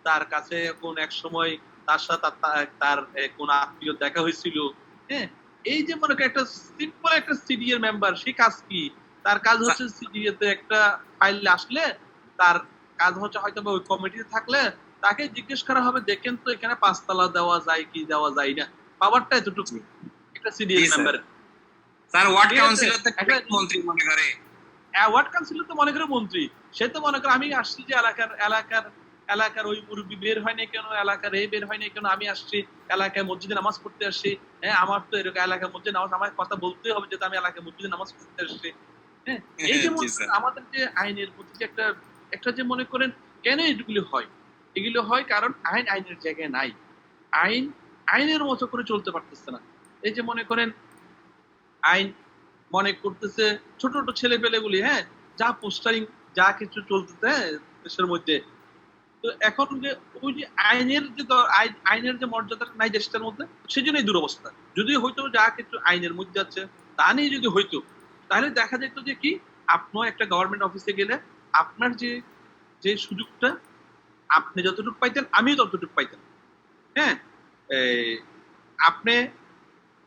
তার কাছে কোন এক সময় তার সাথে তার কোন আত্মীয় দেখা হয়েছিল। হ্যাঁ, এই যে মনে করেন একটা সিম্পল একটা সিডি এর মেম্বার, সে কাজ কি? তার কাজ হচ্ছে সিডি তে একটা ফাইল আসলে তার কাজ হচ্ছে হয়তো ওই কমিটিতে থাকলে তাকে জিজ্ঞেস করা হবে, দেখেন তো এখানে 5 তলা দেওয়া যায় কি দেওয়া যায় না, পাওয়ারটা এতটুকু একটা সিডি এর মেম্বারের। স্যার ওয়ার্ড কাউন্সিলর তো মন্ত্রী মনে করে, ওয়ার্ড কাউন্সিলর তো মনে করে মন্ত্রী, সে তো মনে করে আমি আসছি যে এলাকার ওই মুরব্বী বের হয় না কেন, এলাকার এই বের হয় না কেন, আমি আসছি এলাকায় মসজিদে নামাজ পড়তে আসছি। হ্যাঁ, আমার তো এরকম এলাকায় মসজিদে নামাজ, আমার কথা বলতেই হবে যে আমি এলাকায় মসজিদে নামাজ পড়তে আসছি। হ্যাঁ, এই যে আমাদের যে আইনের প্রতি যে একটা যে মনে করেন কেন এগুলি হয়, এগুলো হয় কারণ আইনের জায়গায় নাই, আইনের মতো করে চলতে পারতেছে না। এই যে মনে করেন আইন মনে করতেছে ছোট ছোট ছেলে পেলে গুলি, হ্যাঁ, যা পোস্টারিং যা কিছু চলতেছে দেশের মধ্যে, তো এখন যে ওই যে আইনের যে মর্যাদাটা নাই দেশটার মধ্যে, সেজন্য এই দুরবস্থা। যদি হয়তো যা কিছু আইনের মধ্যে আছে তা নিয়ে যদি হইতো, তাহলে দেখা যেত যে কি, আপনার একটা গভর্নমেন্ট অফিসে গেলে আপনার যে সুযোগটা আপনি যতটুকু পাইতেন আমিও ততটুকু পাইতেন। হ্যাঁ, আপনি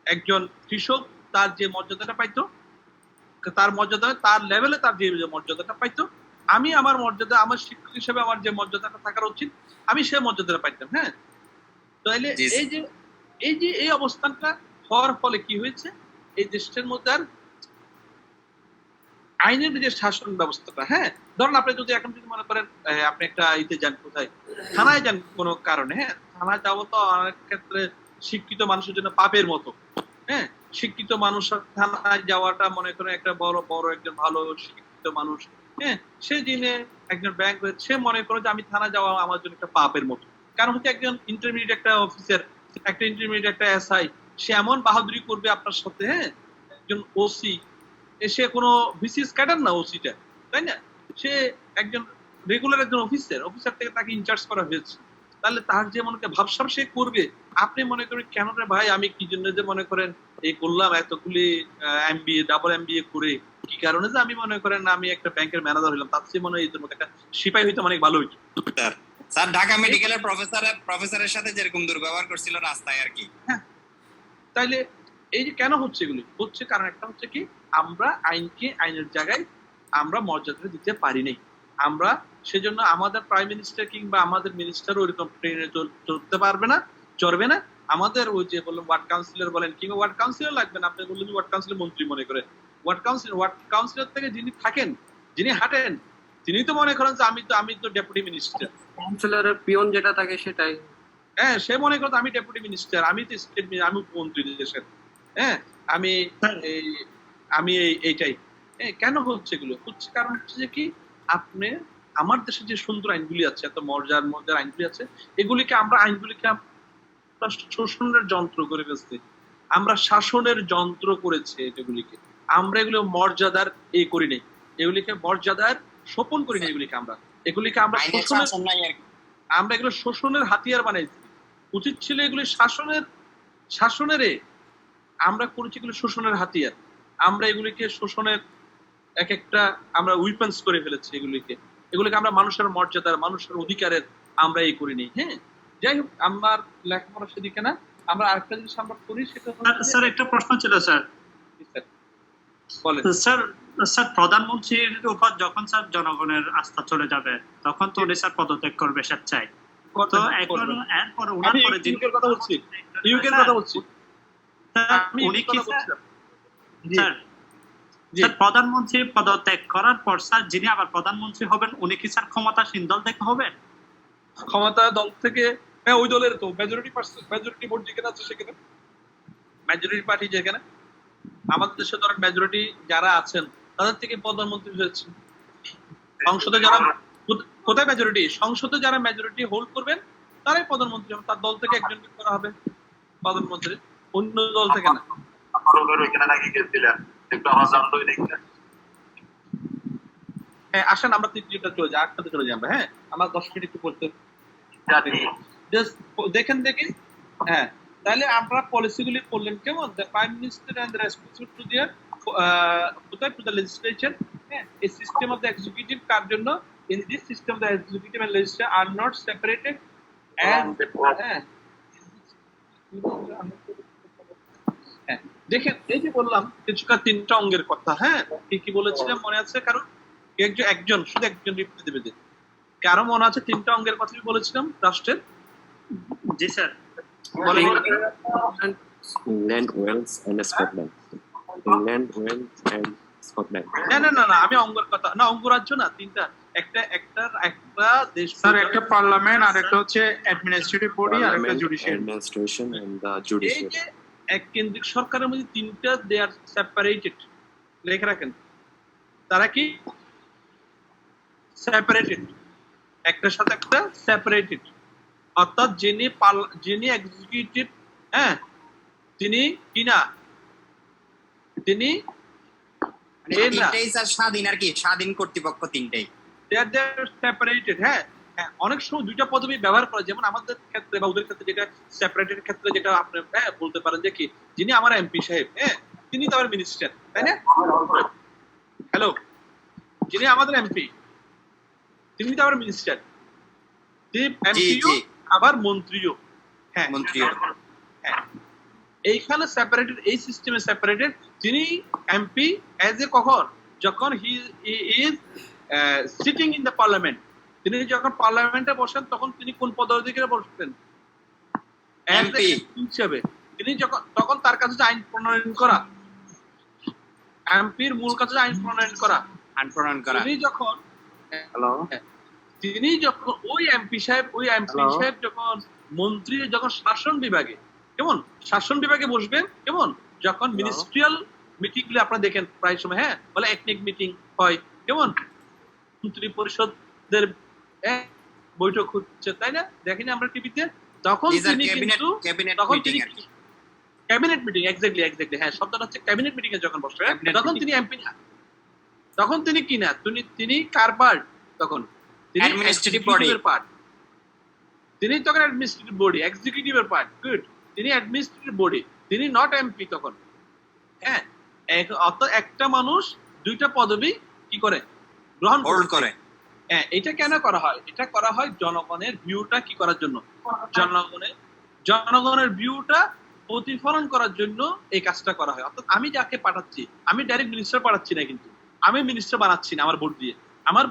একজন কৃষক তার যে মর্যাদাটা পাইতো, তার মর্যাদা তার লেভেলে তার যে মর্যাদাটা পাইতো, আমি আমার মর্যাদা, আমার শিক্ষক হিসেবে আমার যে মর্যাদাটা থাকার উচিত, আমি সেই মর্যাদাটা পাইতাম। হ্যাঁ, তাহলে এই অবস্থানটা হওয়ার ফলে কি হয়েছে, এই দেশের মধ্যে আর আইনের যে শাসন ব্যবস্থাটা, হ্যাঁ, ধরুন আপনি যদি এখন যদি মনে করেন আপনি একটা যান, কোথায় থানায় যান কোনো কারণে, হ্যাঁ, থানায় যাবো তো অনেক ক্ষেত্রে শিক্ষিত মানুষের জন্য পাপের মতো। হ্যাঁ, শিক্ষিত মানুষ থানায় যাওয়াটা মনে করেন একটা বড় একজন ভালো শিক্ষিত মানুষ, হ্যাঁ, সে দিনে একজন ব্যাংক, সে মনে করে যে আমি থানা যাওয়া আমার জন্য একটা পাপের মতো। কারণ হচ্ছে একজন ইন্টারমিডিয়েট একটা অফিসার, একটা ইন্টারমিডিয়েট একটা এসআই, সে এমন বাহাদুরি করবে আপনার সাথে, হ্যাঁ, একজন ওসি, সে কোনো বিসিএস ক্যাডার না ওসিটা, তাই না, সে একজন রেগুলার একজন অফিসার থেকে তাকে ইনচার্জ করা হয়েছে, তাহলে তার যে মনে করেন ভাবসাব সে করবে। আপনি মনে করেন কেন রে ভাই, আমি কি জন্য যে মনে করেন এই করলাম এতগুলি এমবিএ ডাবল এমবিএ করে, কি কারণে যে আমি মনে করেন আমি একটা ব্যাংকের ম্যানেজার হইলাম, তার চেয়ে মনে হয় এদের মধ্যে একটা সিপাহি হইতে অনেক ভালো হইতো। স্যার ঢাকা মেডিকেলের প্রফেসরের সাথে যেরকম দুর্ব্যবহার করছিল রাস্তায় আর কি। হ্যাঁ, তাইলে এই যে কেন হচ্ছে এগুলি হচ্ছে, কারণ একটা হচ্ছে কি, আমরা আইনকে আইনের জায়গায় আমরা মর্যাদা দিতে পারি নাই। আমরা সেজন্য আমাদের প্রাইম মিনিস্টার কিংবা আমাদের মিনিস্টার ওইরকম ট্রেনে চলতে পারবে না, চড়বে না। আমাদের ওই যে বললাম ওয়ার্ড কাউন্সিলর বলেন, কিংবা ওয়ার্ড কাউন্সিলর লাগবে না, আপনি বললেন ওয়ার্ড কাউন্সিলর মন্ত্রী মনে করে, ওয়ার্ড কাউন্সিলর থেকে যিনি থাকেন, যিনি হাঁটেন, তিনি তো মনে করেন যে আমি তো ডেপুটি মিনিস্টার, কাউন্সিলরের পিয়ন যেটা থাকে সেটাই। হ্যাঁ, সে মনে করতো আমি ডেপুটি মিনিস্টার, আমি তো স্টেট, আমি মন্ত্রী দেশের, হ্যাঁ, আমি এই আমি এইটাই। কেন হচ্ছে এগুলো? হচ্ছে কারণ হচ্ছে যে কি, আপনি আমার দেশে যে সুন্দর আইনগুলি আছে, এত মজার মজার আইনগুলি আছে, আইনগুলিকে আমরা শোষণের যন্ত্র করে ফেলছি, আমরা শাসনের যন্ত্র করেছে এগুলিকে। আমরা এগুলো মর্যাদার করি নাই, এগুলিকে মর্যাদার সোপন করি না, এগুলিকে আমরা আমরা এগুলো শোষণের হাতিয়ার বানাইছি। উচিত ছিল এগুলি শাসনের আমরা করেছি এগুলো শোষণের হাতিয়ার। আমরা এগুলিকে শোষণের এক একটা আমরা উইপেন্স করে ফেলেছি। এগুলিকে আমরা মানুষের মর্যাদার, মানুষের অধিকারের আমরা করিনি। হ্যাঁ, যাই হোক, আমার লেখাপড়া সেদিকে না, আমরা আরেকটা জিনিস আমরা করি, সেটা স্যার একটা প্রশ্ন ছিল স্যার। বলেন স্যার, প্রধানমন্ত্রীর উপর যখন স্যার জনগণের আস্থা চলে যাবে তখন তো উনি স্যার পদত্যাগ করবে স্বেচ্ছায়। তো এখন এরপর উনার পরে ইউকের কথা বলছি, উনি কি স্যার প্রধানমন্ত্রী পদত্যাগ করার পর স্যার যিনি আবার প্রধানমন্ত্রী হবেন উনি কি স্যার ক্ষমতাসীন দল থেকে হবেন? ক্ষমতা দল থেকে, হ্যাঁ, ওই দলের তো মেজরিটি ভোট যেখানে আছে সেখানে, মেজরিটি পার্টি যেখানে, আমাদের দেশে ধরেন মেজরিটি যারা আছেন তাদের থেকে প্রধানমন্ত্রী হয়েছে। সংসদে যারা, কোথায় মেজরিটি, সংসদে যারা মেজরিটি হোল্ড করবেন তারাই প্রধানমন্ত্রী হবে, তার দল থেকে একজনকে করা হবে প্রধানমন্ত্রী, অন্য দল থেকে না। হ্যাঁ, আসেন আমরা তৃতীয়টা চলে যাই, আটটাতে চলে যাই আমরা। হ্যাঁ, আমার 10 মিনিট একটু পড়তে দেখেন দেখি। হ্যাঁ, তাহলে আমরা পলিসিগুলি পড়লেন কেমন, the prime minister and responsible to their to the legislature. হ্যাঁ, এই সিস্টেম অফ দ্য এক্সিকিউটিভ কার জন্য, in this system the executive and legislature are not separated and. হ্যাঁ, দেখেন এই যে বললাম কিছুটা তিনটা অঙ্গের কথা। হ্যাঁ, কি বলেছিলাম মনে আছে কারণ? একজন শুধু একজন রিপ্লাই দেবে যে কারো মনে আছে তিনটা অঙ্গের কথা বলেছিলাম রাষ্ট্রের? জি sir. England, Wales and Scotland. England, Wales and Scotland. না, আমি অঙ্গের কথা না, অঙ্গরাজ্য না, তিনটা, একটা দেশ স্যার, একটা পার্লামেন্ট, আর একটা হচ্ছে অ্যাডমিনিস্ট্রেটিভ বডি, আর একটা জুডিশিয়ারি। Administration and the এই judiciary. যে এক কেন্দ্রিক সরকারের মধ্যে তিনটা, দে আর সেপারেটেড, লিখে রাখেন, তারা কি সেপারেটেড, একটার সাথে একটা সেপারেটেড। অর্থাৎ যিনি এক্সিকিউটিভ, হ্যাঁ, তিনি কিনা, তিনি স্বাধীন আর কি, স্বাধীন কর্তৃপক্ষ তিনটাই সেপারেটেড। হ্যাঁ, অনেক সময় দুইটা পদবি ব্যবহার করে, যেমন আমাদের ক্ষেত্রে বা ওদের ক্ষেত্রে যেটা সেপারেটেড ক্ষেত্রে যেটা আপনি বলতে পারেন যে কি, যিনি আমার এমপি সাহেব, হ্যাঁ, তিনি তো আমার মিনিস্টার, তাই না? হ্যালো, যিনি আমাদের এমপি তিনি তো আমার মিনিস্টার, তিনি এমপিও আবার মন্ত্রীও। হ্যাঁ, মন্ত্রীও। হ্যাঁ, এইখানে সেপারেটেড, এই সিস্টেমে সেপারেটেড। তিনি এমপি এজ এ কখন, যখন he is sitting in the parliament, তিনি যখন পার্লামেন্টে বসেন তখন তিনি কোন পদাধিকারে বসতেন? এমপি হিসেবে। তিনি তখন তার কাছে আইন প্রণয়ন করা, এমপির মূল কাছে আইন প্রণয়ন করা। তিনি যখন ওই এমপি সাহেব যখন মন্ত্রী, যখন শাসন বিভাগে, কেমন শাসন বিভাগে বসবেন, কেমন যখন মিনিস্ট্রিয়াল মিটিং গুলো আপনারা দেখেন প্রায় সময়, হ্যাঁ, বলে একনিক মিটিং হয়, কেমন মন্ত্রী পরিষদের বৈঠক হচ্ছে, তাই না? দেখেন আমরা টিভিতে, তখন তিনি কিন্তু ক্যাবিনেট মিটিং, এক্স্যাক্টলি, হ্যাঁ, শব্দটা হচ্ছে ক্যাবিনেট মিটিং এ যখন বসে, তখন তিনি এমপি না, তখন তিনি কি না, তিনি কার পার্ট? তখন তিনি অ্যাডমিনিস্ট্রেটিভের পার্ট, তিনি তখন অ্যাডমিনিস্ট্রেটিভ বডি, এক্সিকিউটিভের পার্ট, গুড, তিনি অ্যাডমিনিস্ট্রেটিভ বডি, তিনি নট এমপি তখন। হ্যাঁ, অত একটা মানুষ দুইটা পদবি কি করে গ্রহণ করে। হ্যাঁ, এটা কেন করা হয়? এটা করা হয় জনগণের ভিউটা কি করার জন্য, জনগণের ভিউটা প্রতিফলন করার জন্য এই কাজটা করা হয়। অর্থাৎ আমি যাকে পাঠাচ্ছি, আমি ডাইরেক্ট মিনিস্টার পাঠাচ্ছি না, কিন্তু আমি মিনিস্টার বানাচ্ছি না আমার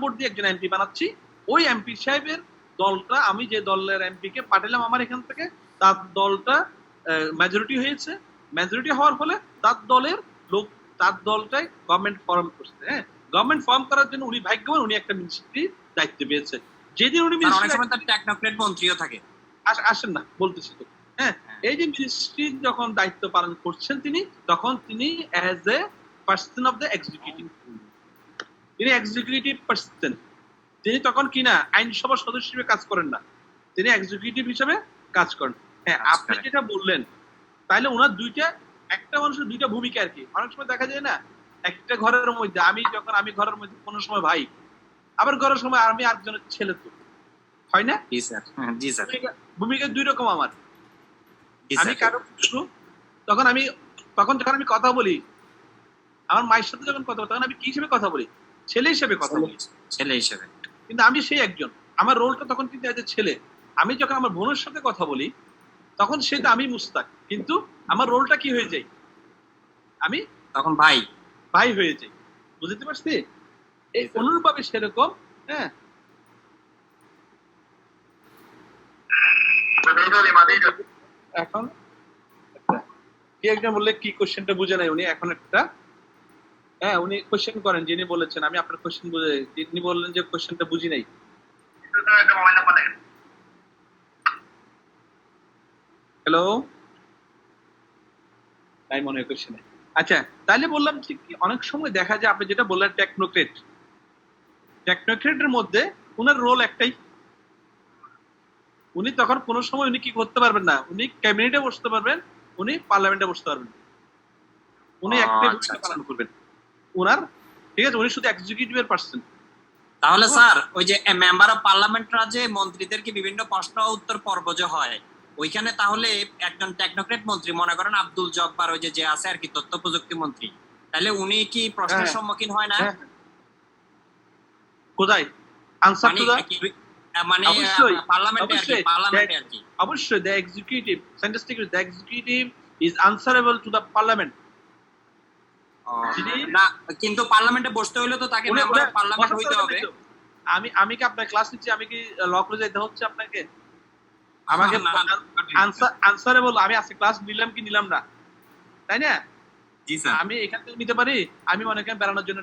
ভোট দিয়ে একজন এমপি বানাচ্ছি। ওই এমপি সাহেবের দলটা, আমি যে দলের এমপি কে পাঠালাম আমার এখান থেকে, তার দলটা মেজরিটি হয়েছে, মেজরিটি হওয়ার ফলে তার দলটাই গভর্নমেন্ট ফর্ম করছে। হ্যাঁ, গভর্নমেন্ট ফর্ম করার জন্য উনি ভাগ্যবান, উনি একটা মিনিস্ট্রির দায়িত্ব পেয়েছে। যেদিন উনি অনেক সময় তার টেকনোক্রেট মন্ত্রীও থাকে। আসেন না, বলতেছি তো। হ্যাঁ, এই যে মিনিস্ট্রি যখন দায়িত্ব পালন করছেন তিনি, তখন তিনি as a person of the executive, তিনি এক্সিকিউটিভ পার্সন, তিনি তখন কিনা আইনসভার সদস্য হিসেবে কাজ করেন না, তিনি এক্সিকিউটিভ হিসেবে কাজ করেন। হ্যাঁ, আপনি যেটা বললেন, তাহলে ওনার একটা মানুষের দুইটা ভূমিকা আর কি। অনেক সময় দেখা যায় না, একটা ঘরের মধ্যে আমি ঘরের মধ্যে কোনো সময় ভাই, আবার ঘরের সময় আমি আরেকজনের ছেলে, তো হয় না? জি স্যার, জি স্যার, ভূমিকা দুই রকম আমার। জি আমি স্যার। কারো পুত্র, তখন যখন আমি কথা বলি, আমার মায়ের সাথে যখন কথা বলি, তখন আমি কি হিসেবে কথা বলি? ছেলে হিসেবে কথা বলি। ছেলে হিসেবে। কিন্তু আমি সেই একজন, আমার রোলটা তখন কিন্তু এজ এ ছেলে। আমি যখন আমার বোনের সাথে কথা বলি, তখন সেটা আমি মুস্তাক, কিন্তু আমার রোলটা কি হয়ে যায়? আমি তখন ভাই ভাই হয়ে যাই। বুঝতে পারছি? এই অনুরূপভাবে সেরকম। হ্যাঁ, এখন কি একজন বললে কি কোশ্চেনটা বুঝে নাই উনি, এখন একটা হ্যাঁ উনি কোশ্চেন করেন, যিনি বলেছেন আমি আপনার কোশ্চেন বুঝে, যিনি বললেন যে কোশ্চেনটা বুঝি নাই। হ্যালো, তাই মনে হয় কোশ্চেন। আচ্ছা, তাহলে বললাম ঠিক কি, অনেক সময় দেখা যায় আপনি যেটা বললেন টেকনোক্রেটের মধ্যে উনার রোল একটাই, উনি তখন কোনো সময় উনি কি করতে পারবেন না, উনি ক্যাবিনেটে বসতে পারবেন, উনি পার্লামেন্টে বসতে পারবেন, উনি একটাই ভূমিকা পালন করবেন উনার। ঠিক আছে, উনি শুধু এক্সিকিউটিভের পার্সন। তাহলে স্যার ওই যে মেম্বার অফ পার্লামেন্টরা যে মন্ত্রীদেরকে বিভিন্ন প্রশ্ন উত্তর পর্ব যে হয়, ওইখানে তাহলে একজন টেকনোক্রেট মন্ত্রী, মনে করেন আব্দুল জব্বার ওই যে আছে আর কি তথ্য প্রযুক্তি মন্ত্রী, তাহলে উনি কি প্রশ্নের সম্মুখীন হয় না? কোথায় আনসার টু মানে পার্লামেন্টে আর কি। অবশ্যই the executive is answerable to the parliament. না, কিন্তু পার্লামেন্টে বসতে হইলে তো তাকে মেম্বার অফ পার্লামেন্ট হইতে হবে। আমি কি আপনার ক্লাস নিচ্ছি, আমি কি লক করে যেতে হচ্ছে আপনাকে? আমাকে আনসারেবল, আমি আজকে ক্লাস নিলাম কি নিলাম না, তাই না? জি স্যার। আমি এখান থেকে নিতে পারি, আমি মনে করেন বেড়ানোর জন্য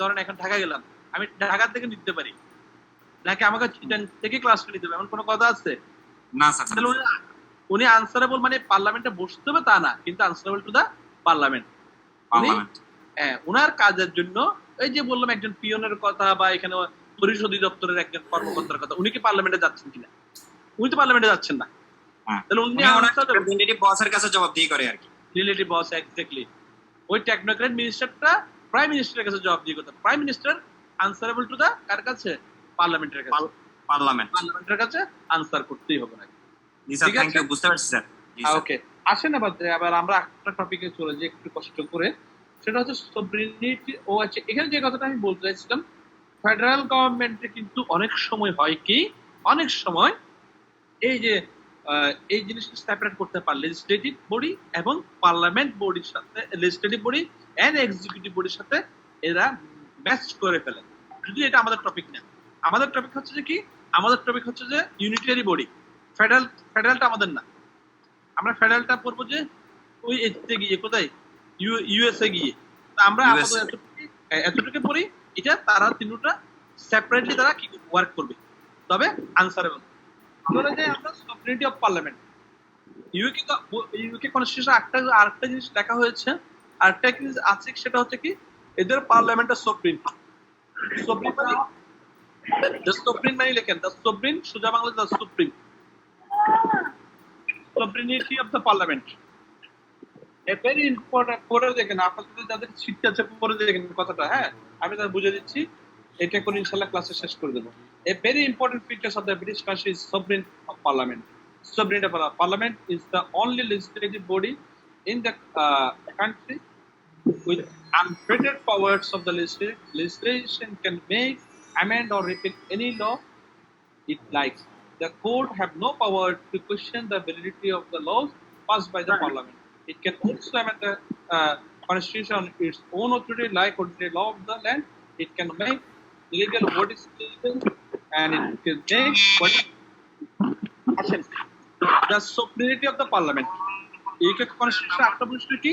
ধরেন এখন ঢাকা গেলাম, আমি ঢাকা থেকে নিতে পারি, নাকি আমাকে থেকে ক্লাস নিতে হবে, এমন কোনো কথা আছে? না স্যার। উনি আনসারেবল মানে পার্লামেন্টে বসতে হবে তা না, কিন্তু আনসারেবল টু দা পার্লামেন্ট। হ্যাঁ, উনার কাজের জন্য এই যে বললাম একজন পিয়নের কথা বা এখানে পরিষদ দপ্তরের একজন কর্মকর্তার কথা, উনি কি পার্লামেন্টে যাচ্ছেন কিনা? উনি তো পার্লামেন্টে যাচ্ছেন না, তাহলে উনি রিলেটিভ বসের কাছে জবাবদিহি করে আর কি। Relative boss, exactly. ওই টেকনোক্রেট মিনিস্টারটা প্রাইম মিনিস্টারের কাছে জবাবদিহি করতে, prime minister answerable to the কার কাছে? পার্লামেন্টের কাছে। পার্লামেন্টের কাছে আনসার করতেই হবে না। জি স্যার, থ্যাংক ইউ, বুঝতে পারছি স্যার। ওকে, আসেন আবার আমরা একটা টপিকে চলে যাই একটু কষ্ট করে, সেটা হচ্ছে সভরেনিটি। ও আচ্ছা, এখানে যে কথাটা আমি বলতে চাইছিলাম, ফেডারেল গভর্নমেন্টে কিন্তু অনেক সময় হয় কি, অনেক সময় এই যে এই জিনিসটা সেপারেট করতে পারে লেজিসলেটিভ বডি এবং পার্লামেন্ট বডির সাথে, লেজিসলেটিভ বডি এন্ড এক্সিকিউটিভ বডির সাথে এরা ম্যাচ করে ফেলে। যদি এটা আমাদের টপিক না, আমাদের টপিক হচ্ছে যে কি, আমাদের টপিক হচ্ছে যে ইউনিটারি বডি। ফেডারেলটা আমাদের না, আমরা ফেডারেলটা পড়বো যে ওই এতে গিয়ে, কোথায়? ইউএসএ গিয়ে। আমরা এতটুকু পড়ি, এটা তারা তিনটা সেপারেটলি তারা কি ওয়ার্ক করবে, তবে আনসারেবল। ধরে যে আমরা সভরেনিটি অফ পার্লামেন্ট, ইউকে কনস্টিটিউশন আরেকটা জিনিস লেখা হয়েছে, আরেকটা জিনিস আছে, সেটা হচ্ছে কি এদের পার্লামেন্টের সভরেন। সভরেন মানে লেখেন দ্য সভরেন, সোজা Bangla the supreme sovereignty of the parliament. A very important, পরে দেখেন আপনাদের যাদের শিখতে আছে পরে দেখেন কথাটা, হ্যাঁ আমি তাদের বুঝিয়ে দিচ্ছি, এটা কোন ইনশাআল্লাহ ক্লাসে শেষ করে দেব। A very important feature of the British country is sovereignty of parliament. Sovereignty of parliament is the only legislative body in the country with unfettered powers of the legislation, can make, amend or repeal any law it likes. The court have no power to question the validity of the laws passed by the parliament. It can also amend the constitution on its own authority, like ordinary law of the land. It can make legal bodies and it can make the sovereignty of the parliament. UK constitution after কি?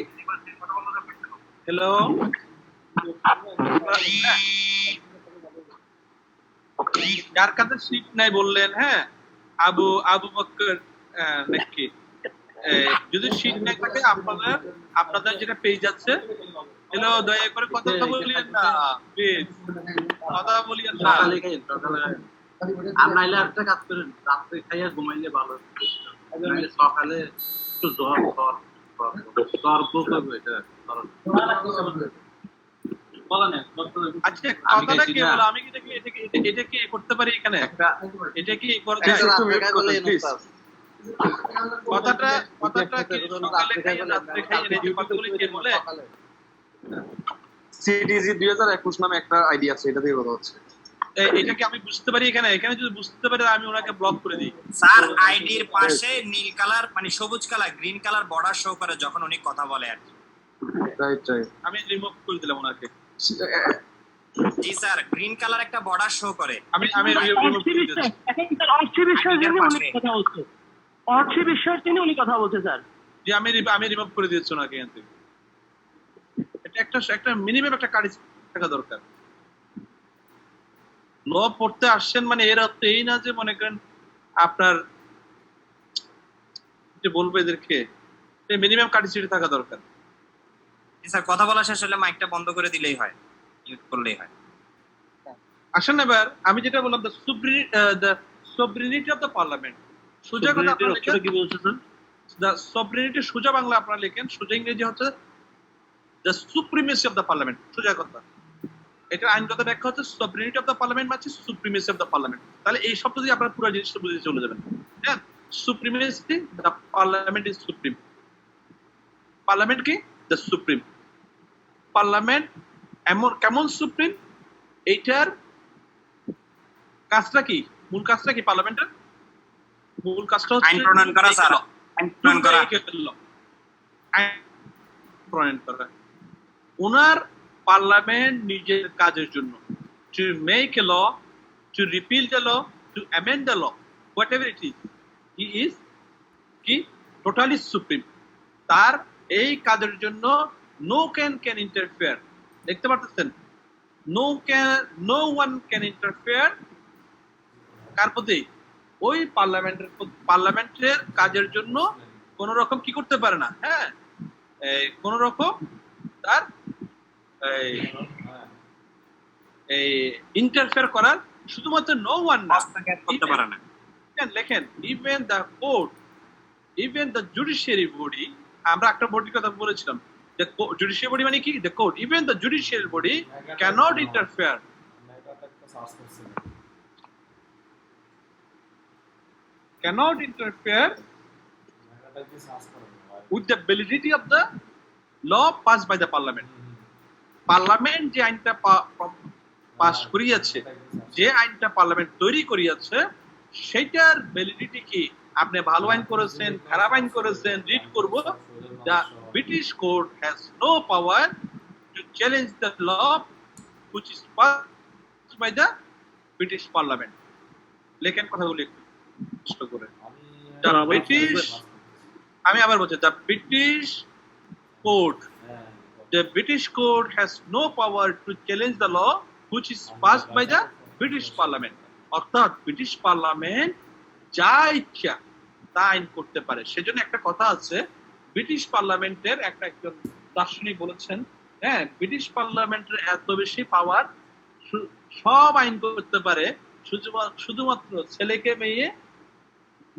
Hello. যার কাছে seat নাই বললেন, হ্যাঁ আবু বকর নাকি যদি শীত না থাকে আপনাদের যেটা পেজ আছে হ্যালো দয়া করে কথা বলিয়েন না প্লিজ কথা বলিয়েন না আমরা এলে একটা কাজ করেন রাত্রে খাইয়া ঘুমাইলে ভালো নাহলে সকালে একটু জ্বর করবে এটা আচ্ছা কথাটা কি বলো আমি কি এটা কি করতে পারি এখানে এটা কি করতে কথাটা কি সকালে খাই রাত্রে খাই এই কথাগুলো কি বলে সিডিজি 2021 নামে একটা আইডিয়া আছে, এটা দিয়ে কথা হচ্ছে। এটা কি আমি বুঝতে পারি এখানে যদি বুঝতে পারি আমি ওনাকে ব্লক করে দিই। স্যার আইডির পাশে নীল কালার মানে সবুজ colour green colour border show করে যখন উনি কথা বলে আর কি। রাইট আমি রিমুভ করে দিলাম ওনাকে। জি স্যার গ্রিন কালার একটা বর্ডার শো করে। আমি রিমুভ করে দিচ্ছি। অর্থ বিষয়ের জন্য উনি কথা বলছে, অর্থ বিষয়ের জন্য উনি কথা বলছে স্যার। যে আমি রিমুভ করে দিচ্ছি ওনাকে এখান থেকে। এটা একটা মিনিমাম একটা কার্ড থাকা দরকার। ল পড়তে আসছেন মানে এর অর্থ এই না যে মনে করেন আপনার যে বলবো এদেরকে মিনিমাম কার্ডিসিটি থাকা দরকার। স্যার কথা বলা শেষ হলে মাইকটা বন্ধ করে দিলেই হয়, মিউট করলেই হয়। আসেন এবার আমি যেটা বললাম দ্য সবরিনিটি অফ দ্য পার্লামেন্ট। সোজা কথা আপনারা লিখেন কি বলছেন স্যার? দ্য সবরিনিটি সোজা বাংলা আপনারা লিখেন, সোজা ইংরেজি হচ্ছে the supremacy of the parliament. সোজা কথা এটা আইনগত ব্যাখ্যা হচ্ছে সবরিনিটি অফ দ্য পার্লামেন্ট মানে সুপ্রিমেসি অফ দ্য পার্লামেন্ট। তাহলে এই শব্দ দিয়ে আপনারা পুরো জিনিসটা বুঝে চলে যাবেন। হ্যাঁ, supremacy the parliament is supreme. Parliament কি? The supreme. পার্লামেন্ট কেমন সুপ্রিম? এইটার কাজটা কি? মূল কাজটা কি পার্লামেন্টের? মূল কাজটা হচ্ছে আইন প্রণয়ন করা স্যার, আইন প্রণয়ন করা। আইন প্রণয়ন করা। ওনার পার্লামেন্ট নিজের কাজের জন্য to make a law, to repeal the law, to amend the law, whatever it is, he is কি টোটালি সুপ্রিম। তার এই কাজের জন্য নো ক্যান ইন্টারফেয়ার। দেখতে পাচ্ছেন নো ওয়ান ক্যান ইন্টারফেয়ার কার প্রতি? ওই পার্লামেন্টের কাজের জন্য কোন রকম কি করতে পারে না। হ্যাঁ, কোন রকম তার ইন্টারফেয়ার করার শুধুমাত্র নো ওয়ান না করতে পারে না। লেখেন even the court, even the judiciary body. আমরা একটা বডির কথা বলেছিলাম, জুডিশিয়ারি বডি মানে কি? The court, even the judiciary body cannot interfere with the validity of the law passed by the parliament. Parliament যে আইনটা পাস করিয়াছে, যে আইনটা পার্লামেন্ট তৈরি করিয়াছে, সেটার ভ্যালিডিটি কি? আপনি ভালো আইন করেছেন, খারাপ আইন করেছেন, রিড করব, the British court has no power to challenge the law which is passed by the British parliament. লেখেন কথাগুলি একটু কষ্ট করে। আমি আবার বলছি, the British court has no power to challenge the law which is passed by the British parliament. অর্থাৎ British parliament যা ইচ্ছা তা আইন করতে পারে। সেজন্য একটা কথা আছে, ব্রিটিশ পার্লামেন্টের একজন দার্শনিক বলেছেন, হ্যাঁ, ব্রিটিশ পার্লামেন্টের এত বেশি পাওয়ার, সব আইন করতে পারে, শুধুমাত্র ছেলেকে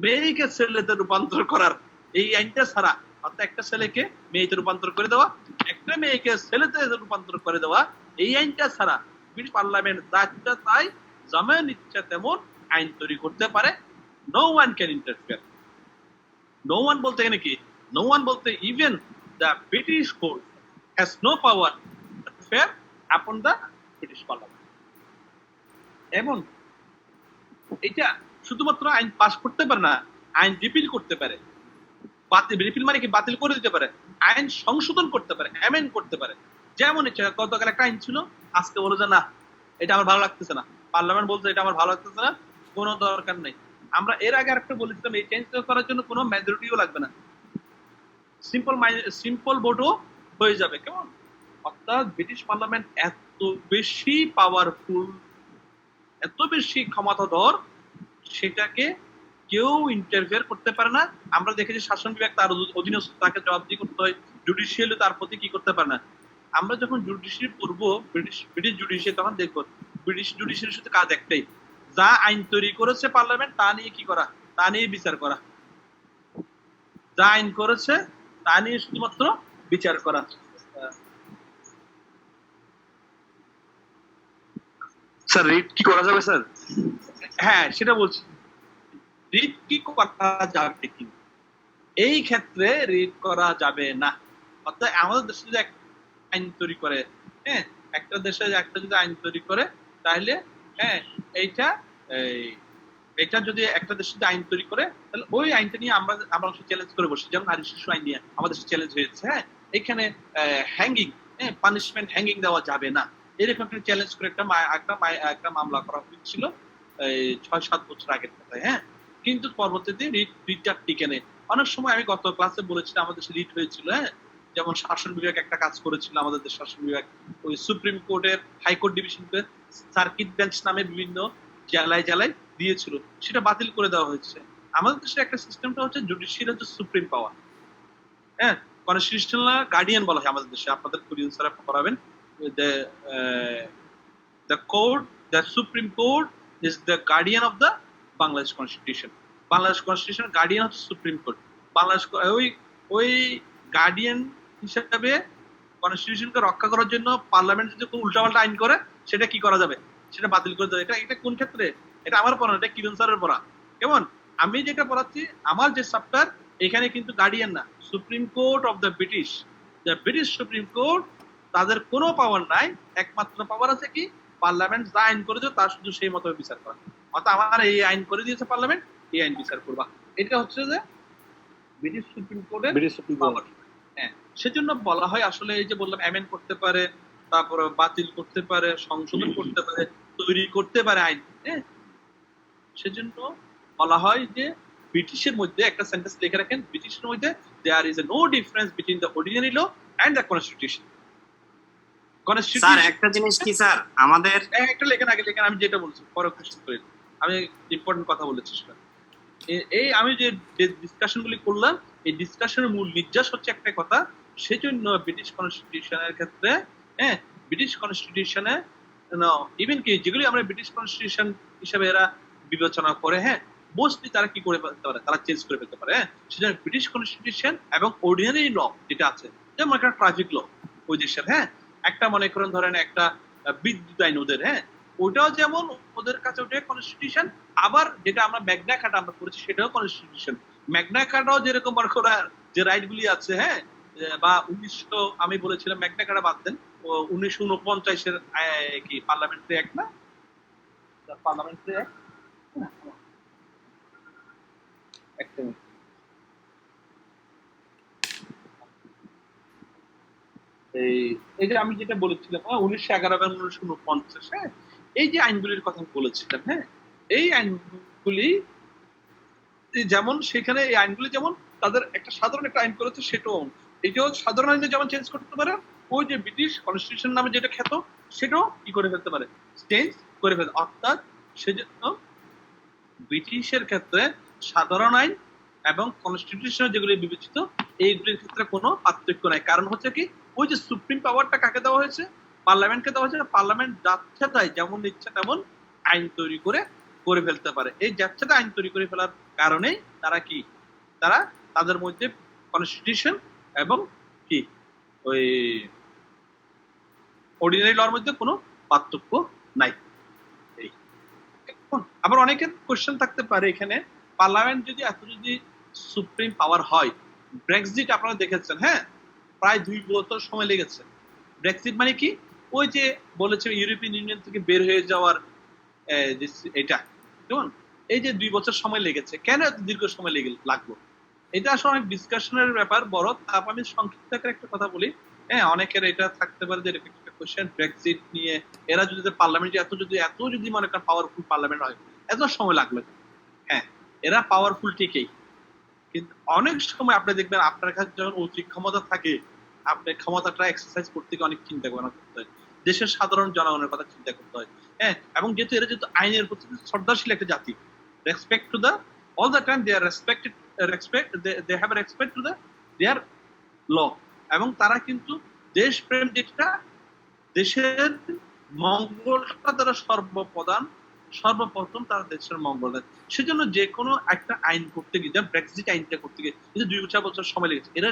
মেয়েকে ছেলেতে রূপান্তর করার এই আইনটা ছাড়া। অর্থাৎ একটা ছেলেকে মেয়েতে রূপান্তর করে দেওয়া, একটা মেয়েকে ছেলেতে রূপান্তর করে দেওয়া, এই আইনটা ছাড়া ব্রিটিশ পার্লামেন্ট যা তাই যেমন ইচ্ছা তেমন আইন তৈরি করতে পারে। No one can interfere. No one বলতে এখানে কি? নো ওয়ান বলতে even the British court has no power interfere upon the British parliament. এবং এটা শুধুমাত্র আইন পাস করতে পারে না, আইন রিপিল করতে পারে। রিপিল মানে কি? বাতিল করে দিতে পারে, আইন সংশোধন করতে পারে, অ্যামেন্ড করতে পারে। যেমন ইচ্ছা, গতকাল একটা আইন ছিল, আজকে বলে যে না এটা আমার ভালো লাগতেছে না, পার্লামেন্ট বলছে এটা আমার ভালো লাগতেছে না, কোনো দরকার নেই। আমরা এর আগে আরেকটা বলেছিলাম, এই চেঞ্জ করার জন্য কোনো মেজরিটিও লাগবে না, সিম্পল ভোটও হয়ে যাবে। কেমন? অর্থাৎ ব্রিটিশ পার্লামেন্ট এত বেশি পাওয়ারফুল, এত বেশি ক্ষমতাধর, সেটাকে কেউ ইন্টারফেয়ার করতে পারে না। আমরা দেখেছি শাসন বিভাগ তার অধীনস্থ, তাকে জবাবদিহি করতে হয়, জুডিশিয়ালি তার প্রতি কি করতে পারে না। আমরা যখন জুডিশিয়ারি পড়বো, ব্রিটিশ জুডিশিয়ারি, তখন দেখবো ব্রিটিশ জুডিশিয়ারির সাথে কাজ একটাই, যা আইন তৈরি করেছে পার্লামেন্ট তা নিয়ে কি করা, তা নিয়ে বিচার করা। যা আইন করেছে তা নিয়ে শুধুমাত্র বিচার করা। স্যার রিট কি করা যাবে স্যার? হ্যাঁ, সেটা বলছি, রিট কি করা যাবে কি, এই ক্ষেত্রে রিট করা যাবে না। অর্থাৎ আমাদের দেশে যদি আইন তৈরি করে, হ্যাঁ, একটা দেশে একটা যদি আইন তৈরি করে, তাহলে হ্যাঁ এইটা যদি একটা দেশে যদি আইন তৈরি করে, তাহলে ওই আইনটা নিয়ে আমরা চ্যালেঞ্জ করে বসি। যেমন নারী শিশু আইন নিয়ে আমাদের দেশে চ্যালেঞ্জ হয়েছে, হ্যাঁ, এখানে হ্যাঙ্গিং, পানিশমেন্ট হ্যাঙ্গিং দেওয়া যাবে না, এরকম একটা চ্যালেঞ্জ করে একটা মামলা করা হয়েছিল 6-7 বছর আগের কথায়, হ্যাঁ। কিন্তু পরবর্তীতে রিটটা টিকে নেই। অনেক সময় আমি গত ক্লাসে বলেছিলাম আমাদের দেশে রিট হয়েছিল, হ্যাঁ, যেমন শাসন বিভাগ একটা কাজ করেছিল, আমাদের দেশের শাসন বিভাগ ওই সুপ্রিম কোর্টের হাইকোর্ট ডিভিশনকে সার্কিট বেঞ্চ নামে বিভিন্ন জেলায় দিয়েছিল, সেটা বাতিল করে দেওয়া হয়েছে। আমাদের দেশের একটা সিস্টেমটা হচ্ছে জুডিশিয়াল হচ্ছে সুপ্রিম পাওয়ার, হ্যাঁ, কনস্টিটিউশনাল গার্ডিয়ান বলা হয় আমাদের দেশে। আপনাদের কোরিয়ান স্যার পড়াবেন, the court, the Supreme Court is the guardian of the Bangladesh Constitution. Bangladesh Constitution guardian of the Supreme Court. Bangladesh ওই গার্ডিয়ান হিসেবে কনস্টিটিউশনকে রক্ষা করার জন্য পার্লামেন্ট যদি কোনো উল্টাপাল্টা আইন করে, সেটা কি করা যাবে, সেটা বাতিল করে দেবে। এটা কোন ক্ষেত্রে? এটা আমার পড়া, এটা কিরণ স্যারের পড়া। কেমন আমি যেটা পড়াচ্ছি, আমার যে চ্যাপ্টার, এখানে কিন্তু গার্ডিয়ান না, supreme court of the British supreme court, তাদের কোনো পাওয়ার নাই, একমাত্র পাওয়ার আছে কি, পার্লামেন্ট যা আইন করেছে তার শুধু সেই মতো বিচার করা। অর্থাৎ আমার এই আইন করে দিয়েছে পার্লামেন্ট, এই আইন বিচার করবা। এটা হচ্ছে যে ব্রিটিশ সুপ্রিম কোর্টের পাওয়ার। হ্যাঁ, সেজন্য বলা হয় আসলে এই যে বললাম অ্যামেন্ড করতে পারে, তারপরে বাতিল করতে পারে, সংশোধন করতে পারে, তৈরি করতে পারে আইন, হ্যাঁ। সেজন্য বলা হয় যে ব্রিটিশের মধ্যে একটা সেন্টেন্স লিখে রাখেন, ব্রিটিশের মধ্যে there is no difference between the ordinary law and the constitution. Sir একটা জিনিস কি স্যার, আমাদের একটা লেখেন, আগে লেখেন, আমি যেটা বলছি পরে কোশ্চেন করি, আমি ইম্পর্টেন্ট কথা বলেছি সেটা। এই আমি যে ডিসকাশন গুলি করলাম, এই ডিসকাশনের মূল নির্যাস হচ্ছে একটা কথা, সেজন্য ব্রিটিশ কনস্টিটিউশনের ক্ষেত্রে, হ্যাঁ, ব্রিটিশ কনস্টিটিউশনে ইভেন কি যেগুলি আমরা ব্রিটিশ কনস্টিটিউশন হিসেবে এরা বিবেচনা করে, হ্যাঁ, মোস্টলি তারা কি করে ফেলতে পারে, তারা চেঞ্জ করে ফেলতে পারে, হ্যাঁ। সেজন্য ব্রিটিশ কনস্টিটিউশন এবং অর্ডিনারি ল যেটা আছে, যেমন একটা ট্রাফিক ল ওই দেশের, হ্যাঁ, একটা মনে করেন ধরেন একটা বিদ্যুৎ আইন ওদের, হ্যাঁ, ওটাও যেমন ওদের কাছে ওটা কনস্টিটিউশন, আবার যেটা আমরা ম্যাগনা কার্টা আমরা করেছি সেটাও কনস্টিটিউশন। ম্যাগনা কার্টাও যেরকম মনে করা যে রাইট গুলি আছে, হ্যাঁ, বা 1900 আমি বলেছিলাম ম্যাগনা কার্টা বাদ দেন, 1949-এর কি পার্লামেন্টারি অ্যাক্ট না, পার্লামেন্টারি অ্যাক্ট, একটা এই যে আমি যেটা বলেছিলাম 1911 এবং 1949, হ্যাঁ, এই যে আইনগুলির কথা বলেছিলাম, হ্যাঁ, এই আইনগুলি যেমন সেখানে এই আইনগুলি যেমন তাদের একটা সাধারণ একটা আইন করেছে, এটাও সাধারণ আইনে যেমন চেঞ্জ করতে পারে, ওই যে ব্রিটিশ কনস্টিটিউশন নামে যেটা খ্যাত সেটাও কি করে ফেলতে পারে, চেঞ্জ করে ফেলতে। অর্থাৎ সেজন্য ব্রিটিশের ক্ষেত্রে সাধারণ আইন এবং কনস্টিটিউশন যেগুলি বিবেচিত, এইগুলির ক্ষেত্রে কোনো পার্থক্য নাই। কারণ হচ্ছে কি, ওই যে সুপ্রিম পাওয়ারটা কাকে দেওয়া হয়েছে, পার্লামেন্টকে দেওয়া হয়েছে। পার্লামেন্ট যাচ্ছে তাই যেমন ইচ্ছা তেমন আইন তৈরি করে ফেলতে পারে। এই যাচ্ছে আইন তৈরি করে ফেলার কারণেই তারা কি, তারা তাদের মধ্যে কনস্টিটিউশন এবং কি ওই অর্ডিনারি লর মধ্যে কোনো পার্থক্য নাই। আবার অনেকের কোশ্চেন থাকতে পারে এখানে, পার্লামেন্ট যদি যদি সুপ্রিম পাওয়ার হয়, ব্রেক্সিট আপনারা দেখেছেন, হ্যাঁ, প্রায় 2 বছর সময় লেগেছে। ব্রেক্সিট মানে কি, ওই যে বলেছে ইউরোপিয়ান ইউনিয়ন থেকে বের হয়ে যাওয়ার এটা, যেমন এই যে 2 বছর সময় লেগেছে, কেন এত দীর্ঘ সময় লাগলো, এটা আসলে অনেক ডিসকাশনের ব্যাপার বড়। তারপর আমি সংক্ষিপ্ত করে একটা কথা বলি, হ্যাঁ, অনেকের এটা থাকতে পারে যে একটা কোশ্চেন ব্রেক্সিট নিয়ে, এরা যদি পার্লামেন্ট এত যদি মনে করেন পাওয়ারফুল পার্লামেন্ট হয়, এত সময় লাগলো। হ্যাঁ, এরা পাওয়ারফুল ঠিকই, কিন্তু অনেক সময় আপনি দেখবেন আপনার কাছে যখন অধিক ক্ষমতা থাকে, আপনি ক্ষমতাটা এক্সারসাইজ করতে গিয়ে অনেক চিন্তা করতে হয়, দেশের সাধারণ জনগণের কথা চিন্তা করতে হয়, হ্যাঁ। এবং যেহেতু আইনের প্রতি শ্রদ্ধাশীল একটা জাতি, respect to the all the time they are they have a respect to their law, এবং তারা কিন্তু দেশপ্রেম যেটা, দেশের মঙ্গলটা তারা সর্বপ্রথম তারা দেশের মঙ্গল দেয়। সেজন্য যে কোনো একটা আইন করতে গিয়ে, যেমন ব্রেক্সিট আইনটা করতে গিয়ে কিন্তু 2 বছর সময় লেগেছে। এরা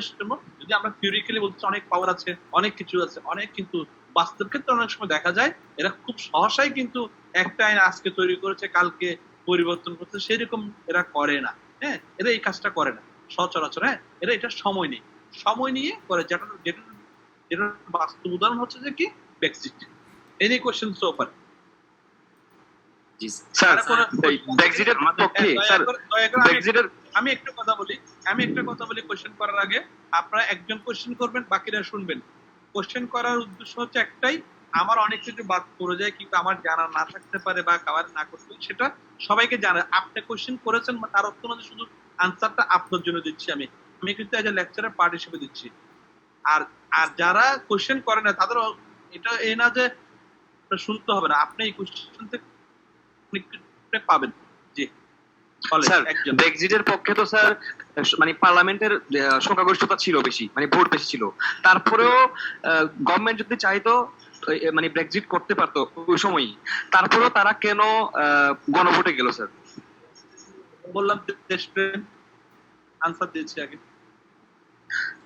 যদি আমরা থিওরিক্যালি বলছি অনেক পাওয়ার আছে, অনেক কিছু আছে, অনেক, কিন্তু বাস্তব ক্ষেত্রে অনেক সময় দেখা যায় এরা খুব সহসাই কিন্তু একটা আইন আজকে তৈরি করেছে কালকে পরিবর্তন করছে, সেরকম এরা করে না। হ্যাঁ, এরা এই কাজটা করে না সচরাচর। হ্যাঁ, এরা এটা সময় নিয়ে করে, যেটা যেটা বাস্তব উদাহরণ হচ্ছে যে কি Brexit. Any question so far? জি স্যার ব্রেক্সিটের পক্ষে স্যার ব্রেক্সিটের আমি একটা কথা বলি কোশ্চেন করার আগে। আপনারা একজন কোশ্চেন করবেন, বাকিরা শুনবেন। কোশ্চেন করার উদ্দেশ্য হচ্ছে একটাই, আমার অনেক কিছু বাদ পড়ে যায় কিন্তু আমার জানা না থাকতে পারে বা কাভার না করতে, সেটা সবাইকে জানা। আপনি কোশ্চেন করেছেন, তার অর্থ না যে শুধু আনসারটা আপনার জন্য দিচ্ছি, আমি কিন্তু এজ এ লেকচারার পার্ট হিসেবে দিচ্ছি। আর যারা কোশ্চেন করে না তাদের এটা এই না যে শুনতে হবে না, আপনি এই কোশ্চেন থেকে পাবেন। জি স্যার ব্রেক্সিটের পক্ষে তো স্যার মানে পার্লামেন্টের সংখ্যাগরিষ্ঠতা ছিল বেশি, মানে ভোট বেশি ছিল, তারপরেও গভর্নমেন্ট যদি চাইতো মানে ব্রেক্সিট করতে পারতো ওই সময়ই, তারপরেও তারা কেন গণভোটে গেল স্যার? বললাম দেশপ্রেম, আনসার দিয়েছি আগে।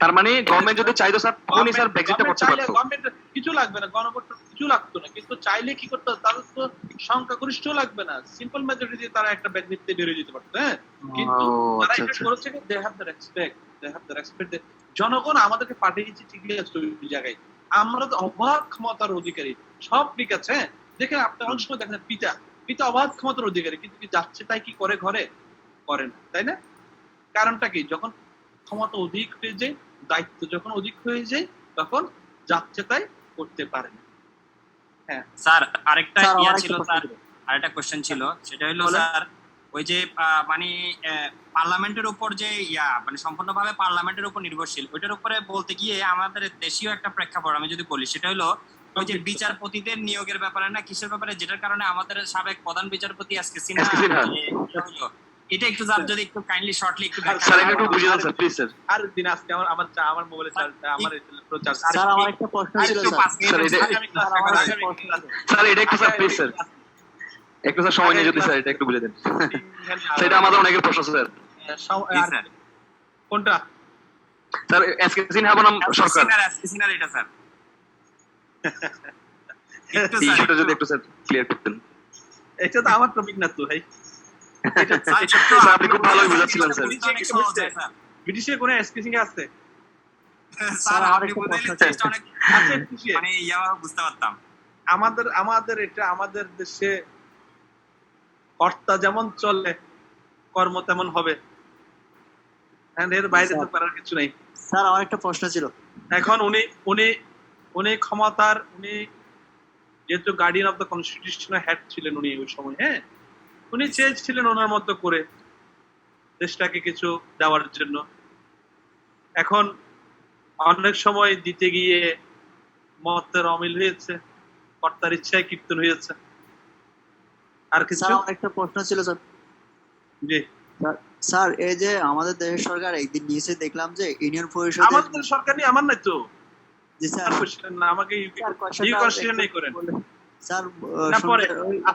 তার মানে গভর্নমেন্ট যদি চাইতো স্যার তখনই স্যার ব্রেক্সিটটা করতে পারতো। গভর্নমেন্ট কিছু লাগবে না, গণভোট কিছু লাগতো না, কিন্তু চাইলে কি করতে হবে, তাদের তো সংখ্যাগরিষ্ঠ লাগবে না, সিম্পল মেজরিটি দিয়ে তারা একটা ব্রেক্সিটে বেরিয়ে যেতে পারতো। হ্যাঁ, কিন্তু তারা এটা করেছে কি, দে হ্যাভ দ্য রেসপেক্ট। জনগণ আমাদেরকে পাঠিয়েছে ঠিকই আছে ওই জায়গায়, আমরা তো অবাধ ক্ষমতার অধিকারী, সব ঠিক আছে। দেখেন আপনি অনেক সময় দেখেন পিতা অবাধ ক্ষমতার অধিকারী, কিন্তু কি যাচ্ছে তাই কি করে ঘরে করে না, তাই না? কারণটা কি, যখন ক্ষমতা অধিক হয়ে যায়, দায়িত্ব যখন অধিক হয়ে যায়, তখন যাচ্ছে তাই করতে পারে না। হ্যাঁ স্যার আরেকটা ছিল স্যার, আরেকটা কোশ্চেন ছিল, সেটা হলো স্যার ওই যে মানে পার্লামেন্টের উপর যে মানে সম্পূর্ণভাবে পার্লামেন্টের উপর নির্ভরশীল, ওইটার উপরে বলতে গিয়ে আমাদের দেশীয় একটা প্রেক্ষাপট আমি যদি বলি, সেটা হলো ওই যে বিচারপতিদের নিয়োগের ব্যাপারে না কিসের ব্যাপারে, যেটার কারণে আমাদের সাবেক প্রধান বিচারপতি আজকে সিনহা, এটা একটু যদি একটু কাইন্ডলি শর্টলি একটু স্যার একটু বুঝিয়ে দেন স্যার প্লিজ স্যার। আর দিন আজকে আমার মোবাইলে আমার প্রচার। স্যার আমার একটা প্রশ্ন ছিল স্যার এটা একটু স্যার প্লিজ স্যার একটু স্যার সময় নিয়ে যদি স্যার এটা একটু বুঝিয়ে দেন। সেটা আমাদের অনেকের প্রশ্ন স্যার। কোনটা স্যার? এসকে সিনহা বনাম সরকার, সিনহা এটা স্যার সেটা যদি একটু স্যার ক্লিয়ার করতেন। এটা তো আমার টপিক না তো ভাই, স্যার আপনি খুব ভালোই বুঝাচ্ছিলেন স্যার। ব্রিটিশের কোন এসকে সিনহা আছে? স্যার আপনি বললেন চেষ্টা অনেক মানে বুঝতে পারতাম। আমাদের এটা আমাদের দেশে কর্তা যেমন চলে কর্ম তেমন হবে, এর বাইরে তো করার কিছু নাই। স্যার আমার একটা প্রশ্ন ছিল, এখন উনি ক্ষমতার, উনি যেহেতু guardian of the constitutional head ছিলেন উনি ওই সময়, হ্যাঁ, উনি চেয়েছিলেন ওনার মতো করে দেশটাকে কিছু দেওয়ার জন্য। এখন অনেক সময় দিতে গিয়ে মতের অমিল হয়েছে, কর্তার ইচ্ছায় কীর্তন হয়েছে। আর কিছু একটা প্রশ্ন ছিল স্যার। জি স্যার এই যে আমাদের দেশের সরকার একদিন নিচে দেখলাম যে ইউনিয়ন পরিষদ, আমাদের সরকার নিয়ে আমার নাই তো। জি স্যার কোশ্চেন না, আমাকে ইউ কোশ্চেন নাই করেন স্যার।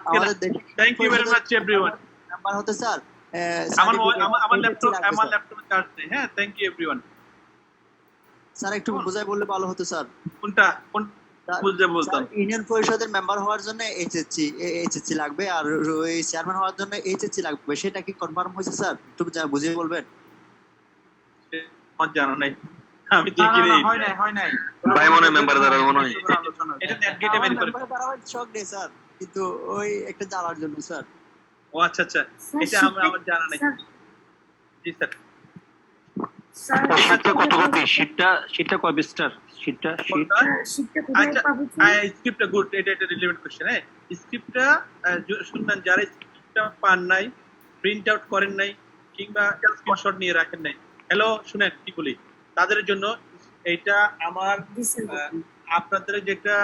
আমাদের thank you very much everyone. Number হতে স্যার আমার ল্যাপটপে চার্জ নেই। হ্যাঁ, থ্যাংক ইউ এভরিওয়ান। স্যার একটু বুঝাই বললে ভালো হতো স্যার। কোনটা বুঝতে বলতাম? ইউনিয়ন পরিষদের মেম্বার হওয়ার জন্য এইচএসসি লাগবে, আর ওই চেয়ারম্যান হওয়ার জন্য এইচএসসি লাগবে, সেটা কি কনফার্ম হয়েছে স্যার? একটু বুঝিয়ে বলবেন। আমার জানা নাই, আমি দেখি নাই। হয় নাই ভাই মনে মেম্বার দ্বারা মনে হয় এটা নেট গেটে বের করে শক দেয় স্যার, কিন্তু ওই একটা জ্বালার জন্য স্যার। ও আচ্ছা আচ্ছা, এটা আমার জানা নাই। জি স্যার। শীটটা কত কপি? শীটটা কয় বিস্টার? শীটটা স্ক্রিপ্টটা গুড, এটা রিলেভেন্ট কোশ্চেন। হ্যাঁ, স্ক্রিপ্টটা শুনলেন, যারা স্ক্রিপ্টটা পান নাই, প্রিন্ট আউট করেন নাই, কিংবা স্ক্রিনশট নিয়ে রাখেন নাই, হ্যালো শুনেন কি বলি, তাদের জন্য এইটা আমার আপনাদের যেটা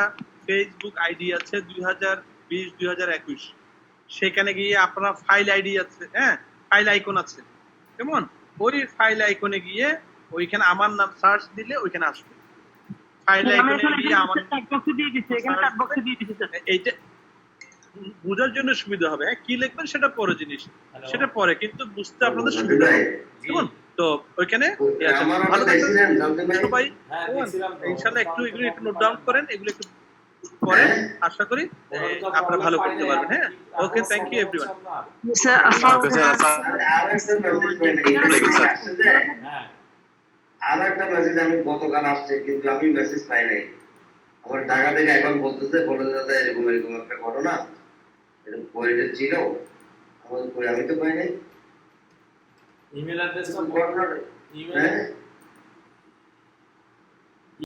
ফেসবুক আইডি আছে 2020-2021, সেখানে গিয়ে আপনারা ফাইল আইডি আছে, হ্যাঁ, ফাইল আইকন আছে, কেমন? ওই ফাইল আইকনে গিয়ে ওইখানে আমার নাম সার্চ দিলে ওইখানে আসবে। ফাইল আমি আইকনে এখানে গিয়ে আমার চ্যাট বক্সে দিয়ে দিচ্ছি, এখানে চ্যাট বক্সে দিয়ে দিচ্ছি স্যার। এইটা বোঝার জন্য সুবিধা হবে। হ্যাঁ, কি লিখবেন সেটা পরে জিনিস, সেটা পরে, কিন্তু বুঝতে আপনাদের সুবিধা হবে, কেমন? তো ওইখানে ভালো থাকবেন সবাই, ইনশাআল্লাহ। একটু এগুলো একটু নোট ডাউন করেন, এগুলো একটু পরে আশা করি আপনারা ভালো করতে পারবেন। হ্যাঁ, ওকে, থ্যাংক ইউ এভরিওয়ান। স্যার আর একটা মেসেজ আমি গতকাল আসছে, কিন্তু আমি মেসেজ পাই নাই। আমার ঢাকা থেকে এখন বলতেছে, বলে দাদা এরকম এরকম একটা ঘটনা, এরকম কোয়ালিটি ছিল, আমি তো পাই নাই। ইমেল অ্যাড্রেসটা ঘটনা